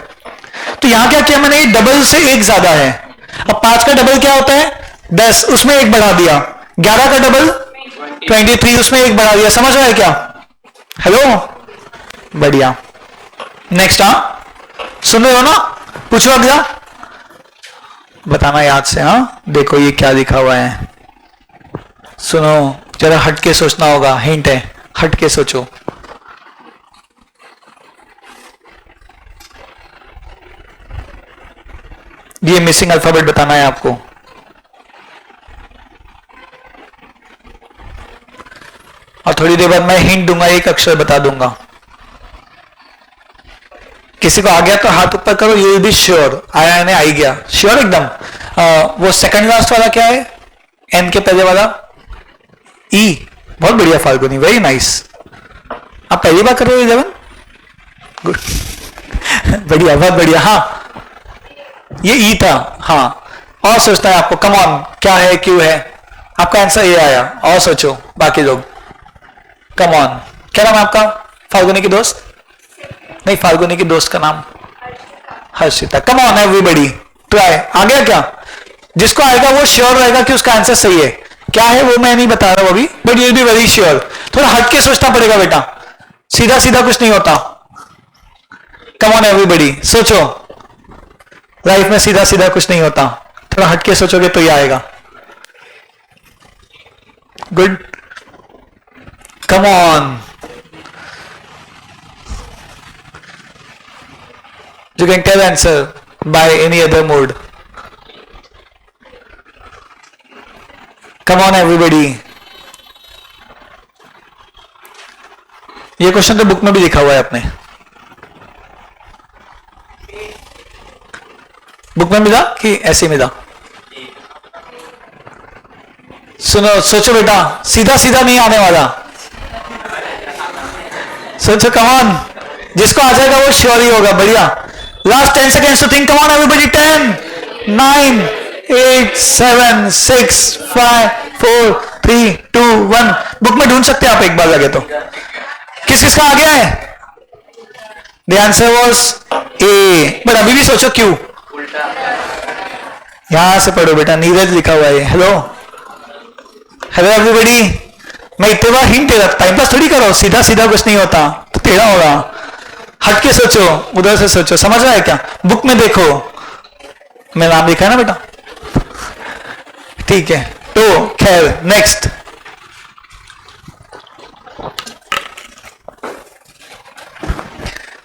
तो यहां क्या किया मैंने? डबल से एक ज्यादा है। अब 5 का डबल क्या होता है? 10, उसमें एक बढ़ा दिया। 11 का डबल 23, उसमें एक बढ़ा दिया। समझ रहा है क्या? हेलो, बढ़िया। नेक्स्ट, हाँ सुन रहे हो ना? पूछो अगला, बताना याद से। हाँ देखो ये क्या लिखा हुआ है, सुनो जरा, हट के सोचना होगा, हिंट है, हट के सोचो। ये मिसिंग अल्फाबेट बताना है आपको। और थोड़ी देर बाद मैं हिंट दूंगा, एक अक्षर बता दूंगा। किसी को आ गया तो हाथ ऊपर करो, यू विल बी श्योर। आया नहीं? आई गया श्योर एकदम। वो सेकंड लास्ट वाला क्या है? एन के पहले वाला? ई। बहुत बढ़िया फाल्गुनी, वेरी नाइस। आप पहली बार कर रहे हो 11? गुड। बढ़िया, बहुत बढ़िया। हाँ ये ई था। हाँ, और सोचना है आपको। कम ऑन, क्या है, क्यों है? आपका आंसर ये आया, और सोचो बाकी लोग। कम ऑन, क्या नाम है आपका? फाल्गुनी की दोस्त? नहीं, फाल्गुनी की दोस्त का नाम Harshita. Come on everybody, try. आ गया क्या? जिसको आएगा वो श्योर रहेगा कि उसका आंसर सही है। क्या है वो मैं नहीं बता रहा हूं अभी, but you will be very sure. थोड़ा हट के सोचना पड़ेगा बेटा, सीधा सीधा कुछ नहीं होता। कम ऑन एवरीबॉडी, सोचो। लाइफ में सीधा सीधा कुछ नहीं होता, थोड़ा हट के सोचोगे तो ये आएगा। Good, come on. You can tell answer by any other mode. Come on everybody. ये क्वेश्चन तो बुक में भी लिखा हुआ है अपने। बुक में मिला कि ऐसे मिला? सुनो, सोचो बेटा, सीधा सीधा नहीं आने वाला। सोचो, कम ऑन। जिसको आ जाएगा वो श्योर ही होगा। बढ़िया, last 10 seconds to think. Come on everybody. 10, 9, 8, 7, 6, 5, 4, 3, 2, 1. Book में ढूंढ सकते हैं आप एक बार लगे तो। किस किस का आ गया है? The answer was A. But अभी भी सोचो क्यों? यहां से पढ़ो बेटा, नीरज लिखा हुआ है। Hello hello everybody. मैं इतने बार हिंट दे रहा, टाइम पास थोड़ी करो, सीधा सीधा कुछ नहीं होता तो टेढ़ा होगा। हट के सोचो, उधर से सोचो। समझ रहा है क्या? बुक में देखो, मैं नाम लिखा है ना बेटा, ठीक है। तो खैर, नेक्स्ट।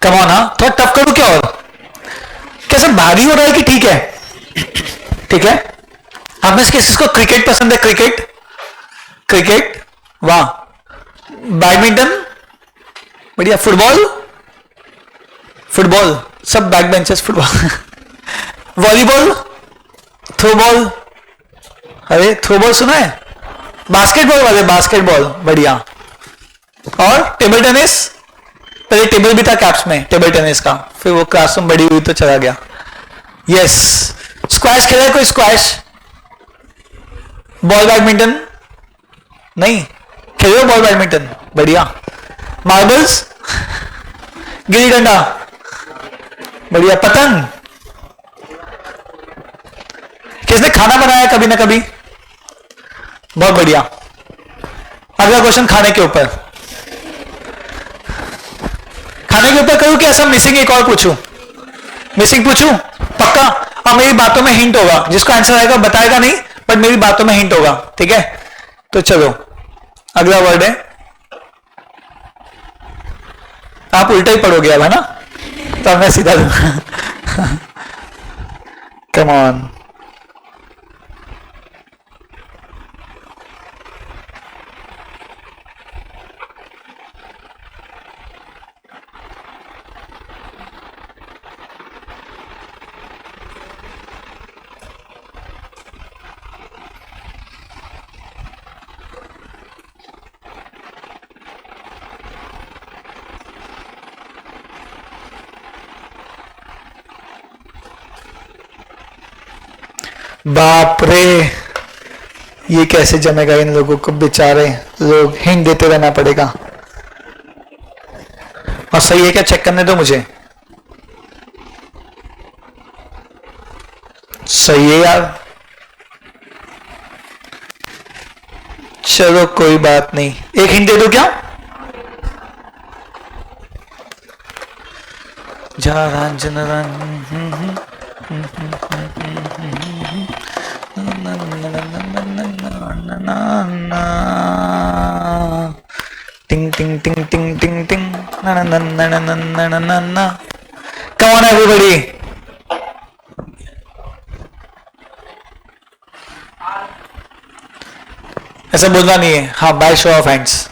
Come on. हाँ थोड़ा टफ करूं क्या? और कैसे भारी हो रहा है कि ठीक है? ठीक है। आप में से किसको क्रिकेट पसंद है? क्रिकेट, क्रिकेट, वाह। बैडमिंटन, बढ़िया। फुटबॉल, फुटबॉल, सब back benches football. Volleyball, throwball, अरे थ्रोबॉल सुना है? बास्केटबॉल वाले, बास्केटबॉल, बढ़िया। और टेबल टेनिस, पहले टेबल भी था कैप्स में टेबल टेनिस का, फिर वो क्लासरूम बड़ी हुई तो चला गया। यस। स्क्वैश खेला है कोई? स्क्वैश, बॉल बैडमिंटन नहीं खेले हो? बॉल बैडमिंटन, बढ़िया। मार्बल्स, गिल्ली डंडा, बढ़िया। पतंग, किसने खाना बनाया कभी ना कभी? बहुत बढ़िया। अगला क्वेश्चन खाने के ऊपर, खाने के ऊपर करूं कि ऐसा मिसिंग एक और पूछूं? मिसिंग पूछूं पक्का? और मेरी बातों में हिंट होगा, जिसको आंसर आएगा बताएगा नहीं, बट मेरी बातों में हिंट होगा, ठीक है? तो चलो अगला वर्ड है, आप उल्टा ही पढ़ोगे अब, है ना? तो मैं सीधा दूंगा। Come on. बाप रे, ये कैसे जमेगा इन लोगों को, बेचारे लोग, हिंट देते रहना पड़ेगा। और सही है क्या? चेक करने दो मुझे। सही है यार, चलो कोई बात नहीं। एक हिंट दे दो क्या? टिंग टिंग टिंग टिंग टिंग टिंग, ना ना ना ना ना ना ना ना। Come on everybody. ऐसा बोलना नहीं है, हाँ, by show of hands.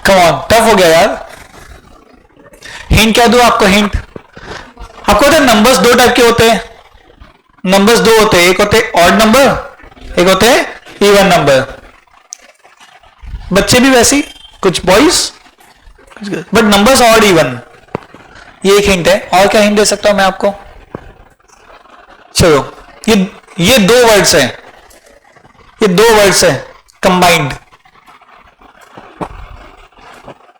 Come on, tough हो गया यार। हिंट क्या दूं आपको? हिंट आपको होता है, नंबर्स दो टाइप के होते हैं। नंबर्स दो होते हैं, एक होते हैं ऑड नंबर, एक होते हैं इवन नंबर। बच्चे भी वैसी, कुछ boys, but numbers odd even. ये एक हिंट है। और क्या हिंट दे सकता हूं मैं आपको? चलो, ये दो वर्ड्स हैं, ये दो वर्ड्स हैं कंबाइंड,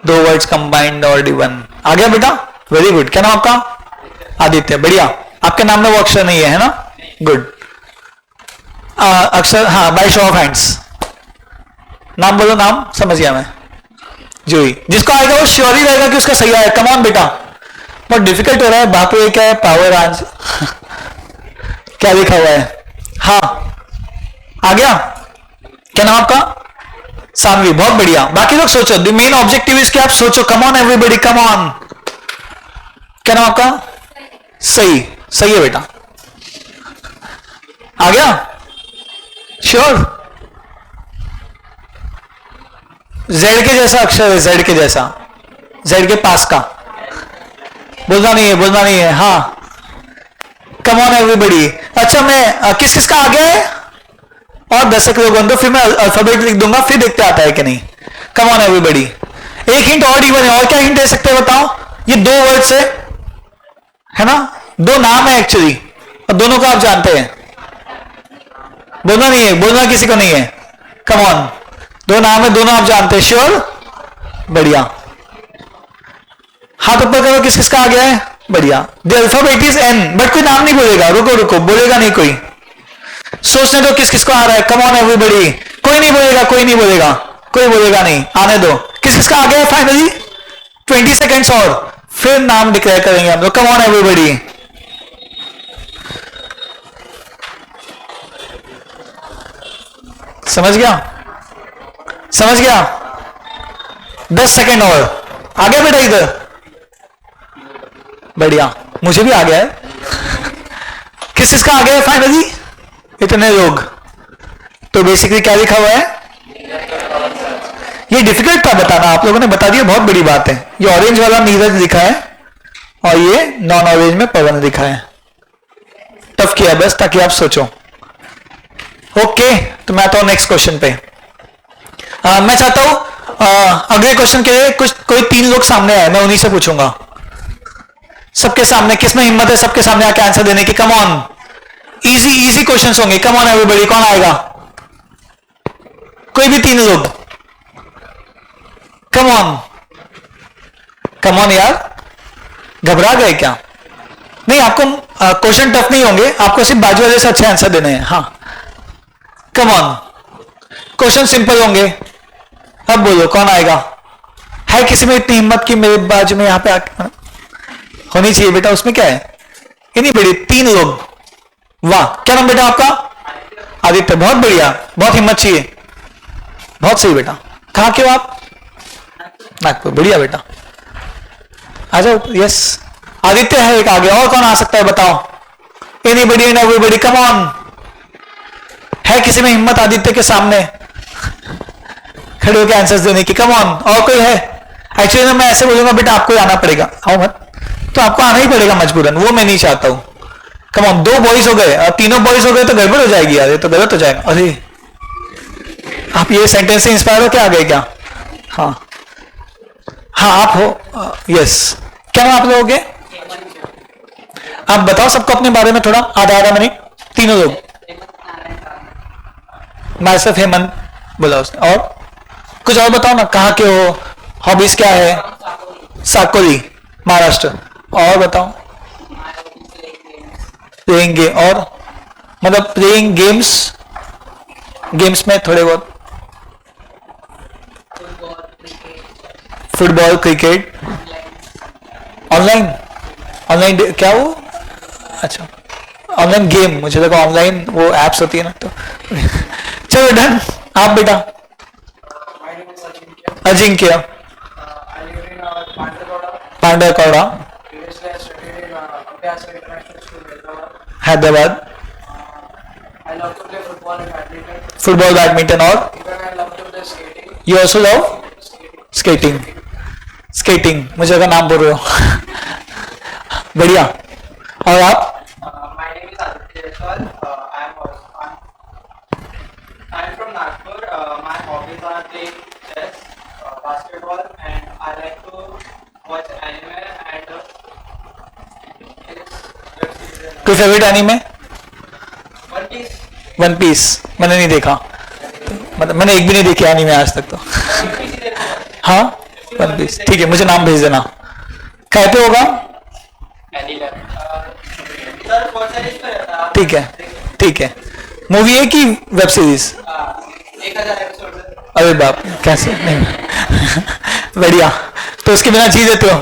दो वर्ड्स कंबाइंड और इवन। आ गया बेटा? Very good. क्या नाम आपका? आदित्य, बढ़िया। आपके नाम में वो अक्षर नहीं है ना? गुड। अक्षर, हाँ, बाय शो ऑफ हैंड्स। नाम बोलो, नाम समझ गया मैं। जूही। जिसको आएगा वो श्योर ही रहेगा कि उसका सही आया। कम ऑन बेटा, बहुत डिफिकल्ट हो रहा है। बाप रे, क्या है? पावर आंज। क्या लिखा हुआ है? हाँ, आ गया। क्या नाम आपका? सानवी, बहुत बढ़िया। बाकी लोग सोचो, द मेन ऑब्जेक्टिव इज कि आप सोचो। कम ऑन एवरीबॉडी, कम ऑन। क्या नाम आपका? सही, सही है बेटा। आ गया? श्योर? जेड के जैसा अक्षर है, जेड के जैसा, जेड के पास का। बोलना नहीं है, बोलना नहीं है। हाँ, कम ऑन एवरीबॉडी। अच्छा, मैं किस किस का आ गया है? और 10 लोग बन दो, फिर मैं अल्फाबेट लिख दूंगा, फिर देखते आता है कि नहीं। कम ऑन एवरीबॉडी। एक हिंट और इवन है। और क्या हिंट दे सकते हैं बताओ? ये दो वर्ड्स है ना? दो नाम है एक्चुअली, और दोनों को आप जानते हैं। बोलना नहीं है, बोलना किसी को नहीं है। कम ऑन, दो नाम है, दोनों आप जानते हैं। श्योर? बढ़िया। हाथ ऊपर करो, किस किसका आ गया है? बढ़िया। The alphabet is an, but कोई नाम नहीं बोलेगा। रुको रुको, बोलेगा नहीं कोई। सोचने दो किस किसको आ रहा है। कम ऑन एवरीबॉडी। कोई नहीं बोलेगा, कोई नहीं बोलेगा, कोई बोलेगा नहीं, आने दो। किस किसका आ गया है फाइनली? 20 सेकेंड्स और फिर नाम डिक्लेयर करेंगे हम लोग। कम ऑन एवरीबॉडी। समझ गया? समझ गया? 10 सेकेंड और। आ गया बेटा इधर? बढ़िया, मुझे भी आ गया है। किस किसका आ गया है फाइनली? इतने लोग। तो बेसिकली क्या लिखा हुआ है? ये डिफिकल्ट था बताना, आप लोगों ने बता दिया, बहुत बड़ी बात है। ये ऑरेंज वाला नीरज लिखा है, और ये नॉन ऑरेंज में पवन लिखा है। टफ किया बस ताकि आप सोचो। ओके, तो मैं आता हूं नेक्स्ट क्वेश्चन पे। मैं चाहता हूं अगले क्वेश्चन के लिए कुछ कोई 3 लोग सामने आए, मैं उन्हीं से पूछूंगा। सबके सामने किसमें हिम्मत है सबके सामने आके आंसर देने की? Come on, easy easy questions होंगे। कम ऑन एवरीबॉडी, कौन आएगा? कोई भी 3 लोग, कम ऑन कम ऑन यार, घबरा गए क्या? नहीं, आपको क्वेश्चन टफ नहीं होंगे, आपको सिर्फ बाजू वाले से अच्छे आंसर देने हैं। हाँ, कम ऑन, क्वेश्चन सिंपल होंगे। अब बोलो कौन आएगा? है किसी में इतनी हिम्मत कि मेरे बाजू में यहां पे आके होनी चाहिए बेटा, उसमें क्या है? इतनी बड़ी 3 लोग, वाह। क्या नाम बेटा आपका? आदित्य, बहुत बढ़िया, बहुत हिम्मत चाहिए, बहुत सही बेटा। कहां के हो आप? नागपुर, बढ़िया बेटा, आ जाओ। यस, आदित्य है एक आगे, और कौन आ सकता है बताओ? Anybody and everybody, come on. है किसी में हिम्मत आदित्य के सामने खड़े होकर आंसर्स देने की? कम ऑन, और कोई है? एक्चुअली मैं ऐसे बोलूंगा बेटा आपको आना पड़ेगा, आओ मत, तो आपको आना ही पड़ेगा मजबूरन, वो मैं नहीं चाहता हूं। कम ऑन, 2 बॉयज हो गए, और 3 बॉयज हो गए तो गड़बड़ हो जाएगी यार, ये तो गलत हो जाएगा। अरे आप ये सेंटेंस से इंस्पायर हो क्या? आ गए क्या? हाँ हाँ, आप हो। यस, क्या नाम आप लोगों के? आप बताओ सबको अपने बारे में थोड़ा, आधा मिनट, तीनों लोग। माइसेल्फ हेमंत बोला उसने, और कुछ और बताओ ना, कहाँ के हो, हॉबीज क्या है? साकोली, महाराष्ट्र। और बताओ? प्लेइंग गेम, और मतलब प्लेइंग गेम्स, गेम्स में थोड़े बहुत फुटबॉल, क्रिकेट, ऑनलाइन, ऑनलाइन क्या वो? अच्छा, ऑनलाइन गेम, मुझे लगा ऑनलाइन वो एप्स होती है ना, तो चलो डन। आप बेटा? अजिंक्य, पांडेकौड़ा, हैदराबाद। फुटबॉल, बैडमिंटन, और you also love skating. Skating, मुझे अगर नाम बोल रहे हो बढ़िया। और आप? I'm from Nagpur. My hobbies are playing chess, basketball, and I like to watch anime and कोई favourite anime? One Piece. One piece, मैंने नहीं देखा, मतलब मैंने एक भी नहीं देखी एनीमे आज तक तो। हाँ, वन पीस, ठीक है, मुझे नाम भेज देना। कहाँ पे होगा? सर कौन सा लिस्ट पे रहता है? ठीक है, ठीक है। मूवी है कि वेब सीरीज? 1000 एपिसोड। अरे बाप, कैसे? नहीं बढ़िया, तो उसके बिना जी देते हो?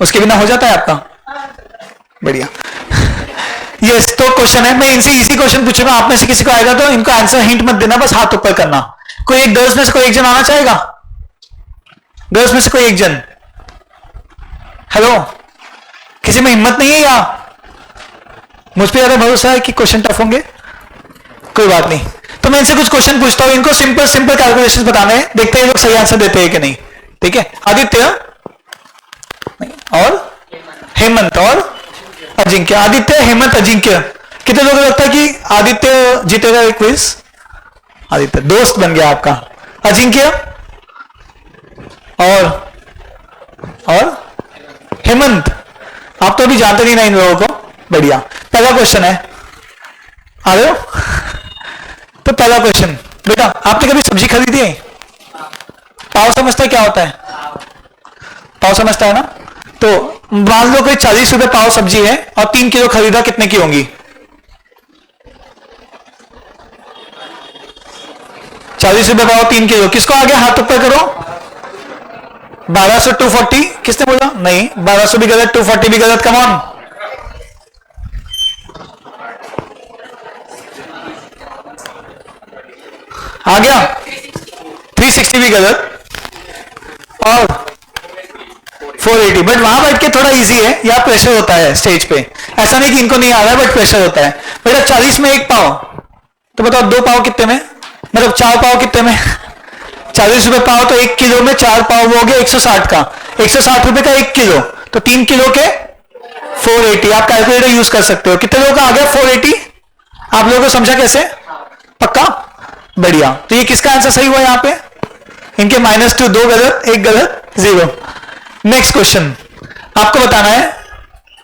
उसके बिना हो जाता है आपका? बढ़िया। यस, तो क्वेश्चन है, मैं इनसे इसी क्वेश्चन पूछूंगा, आप में से किसी को आएगा तो इनको आंसर हिंट मत देना, बस हाथ ऊपर करना। कोई एक गर्ल्स में से कोई एक जन आना चाहेगा? गर्ल्स में से कोई एक जन? हेलो, किसी में हिम्मत नहीं है या मुझ पे ज्यादा भरोसा है कि क्वेश्चन टफ होंगे? कोई बात नहीं, तो मैं इनसे कुछ क्वेश्चन पूछता हूं, इनको सिंपल सिंपल कैलकुलेशन बताने हैं, देखते हैं लोग सही आंसर देते हैं कि नहीं। ठीक है, आदित्य और हेमंत और अजिंक्य। आदित्य, हेमंत, अजिंक्य। कितने लोगों को लगता है कि आदित्य जीतेगा एक क्विज? आदित्य दोस्त बन गया आपका। अजिंक्य और हेमंत, आप तो अभी जानते नहीं ना इन लोगों को। बढ़िया, पहला क्वेश्चन है, आ रहे हो? तो पहला क्वेश्चन बेटा, आपने कभी सब्जी खरीदी है? पाव समझता है क्या होता है? पाव समझता है ना? तो मान लो कोई 40 रुपए पाव सब्जी है और 3 किलो खरीदा, कितने की होंगी? 40 रुपए पाव 3 किलो, किसको आ गया? हाथ ऊपर करो। 1200, 240, किसने बोला? नहीं, 1200 भी गलत, 240 भी गलत। कम ऑन, आ गया? 360 भी गलत, और 480। बट वहां बैठ के थोड़ा इजी है, या प्रेशर होता है स्टेज पे, ऐसा नहीं कि इनको नहीं आ रहा है, बट प्रेशर होता है। बेटा 40 में एक पाव, तो बताओ 2 पाव कितने में, मतलब 4 पाव कितने में? 40 रुपए पाव, तो 1 किलो में 4 पाव हो गया 160 का, 160 रुपए का 1 किलो, तो 3 किलो के 480, आप कैलकुलेटर यूज कर सकते हो। कितने लोगों का आ गया 480? आप लोगों को समझा कैसे? पक्का? बढ़िया। तो ये किसका आंसर सही हुआ यहां पे? इनके -2, 2 गलत, 1 गलत, 0। नेक्स्ट क्वेश्चन आपको बताना है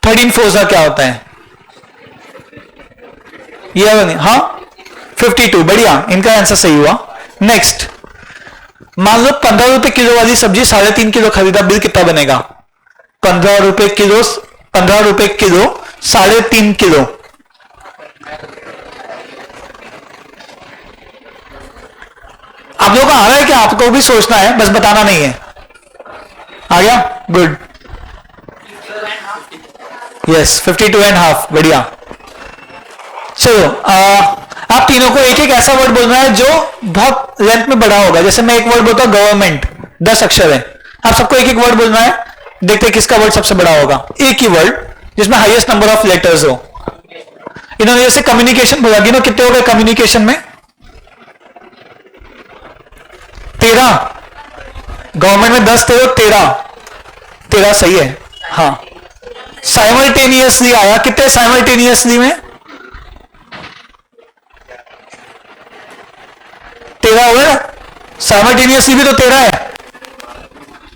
13 4 क्या होता है? ये नहीं, हाँ 52, बढ़िया, इनका आंसर सही हुआ। नेक्स्ट, मान लो 15 रुपए किलो वाली सब्जी 3.5 किलो खरीदा, बिल कितना बनेगा? 15 रुपए किलो, 15 रुपए किलो 3.5 किलो। आप लोगों को आ रहा है कि आपको भी सोचना है, बस बताना नहीं है? आ गया? गुड। यस, 52.5, बढ़िया। चलो आप तीनों को एक एक ऐसा वर्ड बोलना है जो बहुत लेंथ में बड़ा होगा। जैसे मैं एक वर्ड बोलता हूं गवर्नमेंट, 10 अक्षर है, आप सबको एक एक वर्ड बोलना है। देखते हैं किसका वर्ड सबसे बड़ा होगा। एक ही वर्ड जिसमें हाईएस्ट नंबर ऑफ लेटर्स हो। इन्होंने जैसे कम्युनिकेशन बोला, गिनो कितने हो गए कम्युनिकेशन में? 13। गवर्नमेंट में 10 थे, 13 सही है। हाँ, साइमल्टेनियसली आया, कितने साइमल्टेनियसली में? 13 हो गया। साइमल्टेनियसली भी तो 13 है।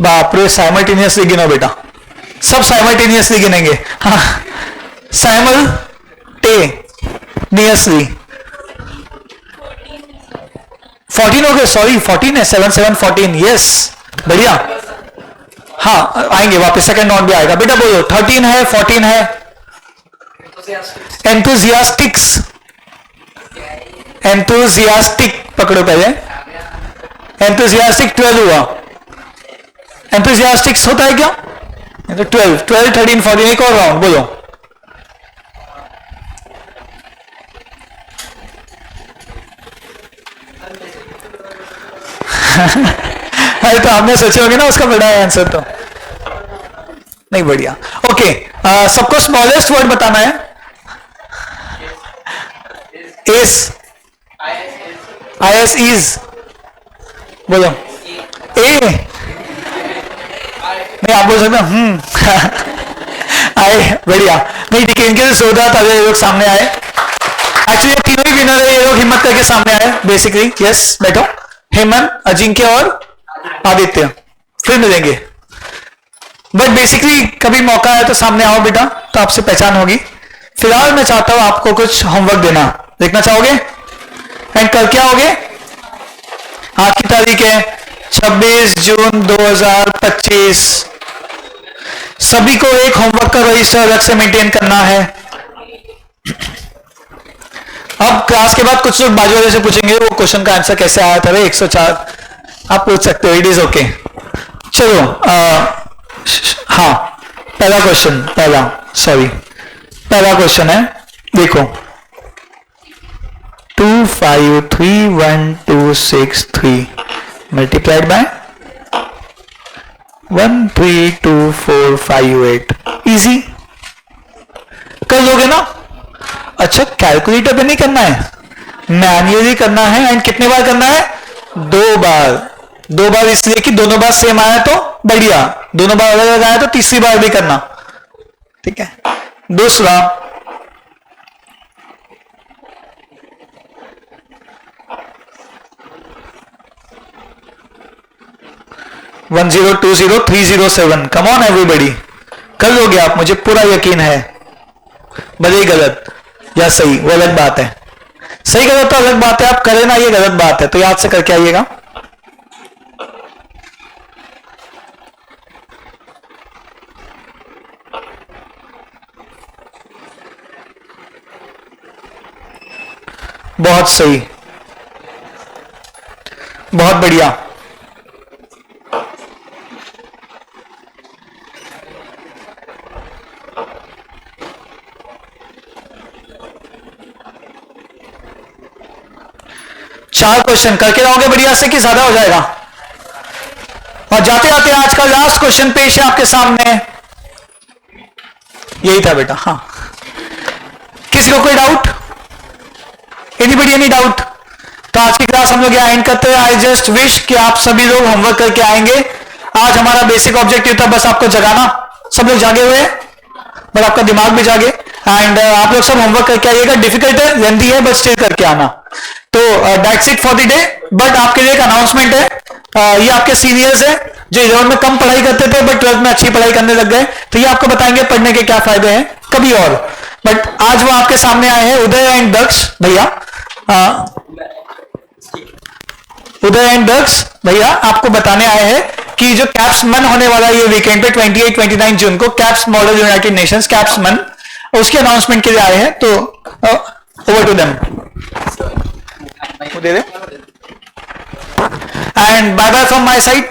बाप रे, साइमल्टेनियसली गिनो बेटा, सब साइमल्टेनियसली गिनेंगे। हाँ, साइमल्टेनियसली 14 हो गए, सॉरी 14 है, 7 7 14, यस, बढ़िया। हाँ आएंगे वापस, सेकंड नॉट भी आएगा बेटा। बोलो 13 है, 14 है। एंथुजियास्टिक्स, एंथुजियास्टिक पकड़ो पहले। एंथुजियास्टिक 12 हुआ। एंथुजियास्टिक्स होता है क्या? तो 12, 13 14, एक और राउंड बोलो। अरे तो आपने सोचे होंगे ना उसका बड़ा है आंसर, तो नहीं, बढ़िया। ओके, सबको स्मॉलेस्ट वर्ड बताना है। एस, IS इज, बोलो। ए नहीं, आप बोल सकते आए, बढ़िया। नहीं ठीक है, इनके लिए सोच रहा था ये लोग सामने आए। एक्चुअली तीनों ही विनर है, ये लोग हिम्मत करके सामने आए बेसिकली। यस बैठो, हेमंत, अजिंक्य और आदित्य, फिर मिलेंगे। बट बेसिकली कभी मौका है तो सामने आओ बेटा, तो आपसे पहचान होगी। फिलहाल मैं चाहता हूं आपको कुछ होमवर्क देना। देखना चाहोगे? एंड कल क्या होगे? आज की तारीख है 26 जून 2025। सभी को एक होमवर्क का रजिस्टर अलग से मेंटेन करना है। अब क्लास के बाद कुछ लोग बाजू वाले से पूछेंगे वो क्वेश्चन का आंसर कैसे आया था। 104 आप पूछ सकते हो, इट इज ओके। चलो हाँ, पहला क्वेश्चन है, देखो 253123 मल्टीप्लाइड बाय 132458, इजी कर लोगे ना? अच्छा, कैलकुलेटर पे नहीं करना है, मैन्युअली करना है। एंड कितने बार करना है? 2 बार। 2 बार इसलिए कि दोनों बार सेम आया तो बढ़िया, दोनों बार अलग अलग आया तो तीसरी बार भी करना, ठीक है। दूसरा, वन 1020 कम ऑन एवरीबडी, कर लोगे आप, मुझे पूरा यकीन है। भले ही गलत या सही वो अलग बात है, सही गलत तो अलग बात है, आप करें ना ये गलत बात है, तो याद से करके आइएगा। बहुत सही, बहुत बढ़िया। चार क्वेश्चन करके रहोगे बढ़िया से कि ज्यादा हो जाएगा? और जाते जाते आज का लास्ट क्वेश्चन पेश है आपके सामने, यही था बेटा। हाँ, किसी को कोई डाउट? Anybody any doubt? तो आज की क्लास हम लोग यहाँ एंड करते हैं। आई जस्ट विश कि आप सभी लोग होमवर्क करके आएंगे। आज हमारा बेसिक ऑब्जेक्टिव था बस आपको जगाना। सब लोग जागे हुए? बट आपका दिमाग भी जागे। एंड आप लोग सब होमवर्क करके आइएगा, डिफिकल्ट है, लेंथी है, बट स्टिल करके आना। तो that's it for the day. But आपके लिए एक अनाउंसमेंट है, ये आपके सीनियर्स है जो 11 में कम पढ़ाई करते थे बट 12 में अच्छी पढ़ाई करने लग गए, तो ये आपको बताएंगे पढ़ने के क्या फायदे हैं कभी और। बट आज वो आपके सामने आए हैं, उदय एंड दक्ष भैया। उदय एंड दक्ष भैया आपको बताने आए हैं कि जो कैप्समन होने वाला है ये वीकेंड पे 28-29 जून को, कैप्स मॉडल यूनाइटेड नेशंस कैप्समन, उसके अनाउंसमेंट के लिए आए हैं। तो ओवर टू देम। दे दे and bye bye from my side.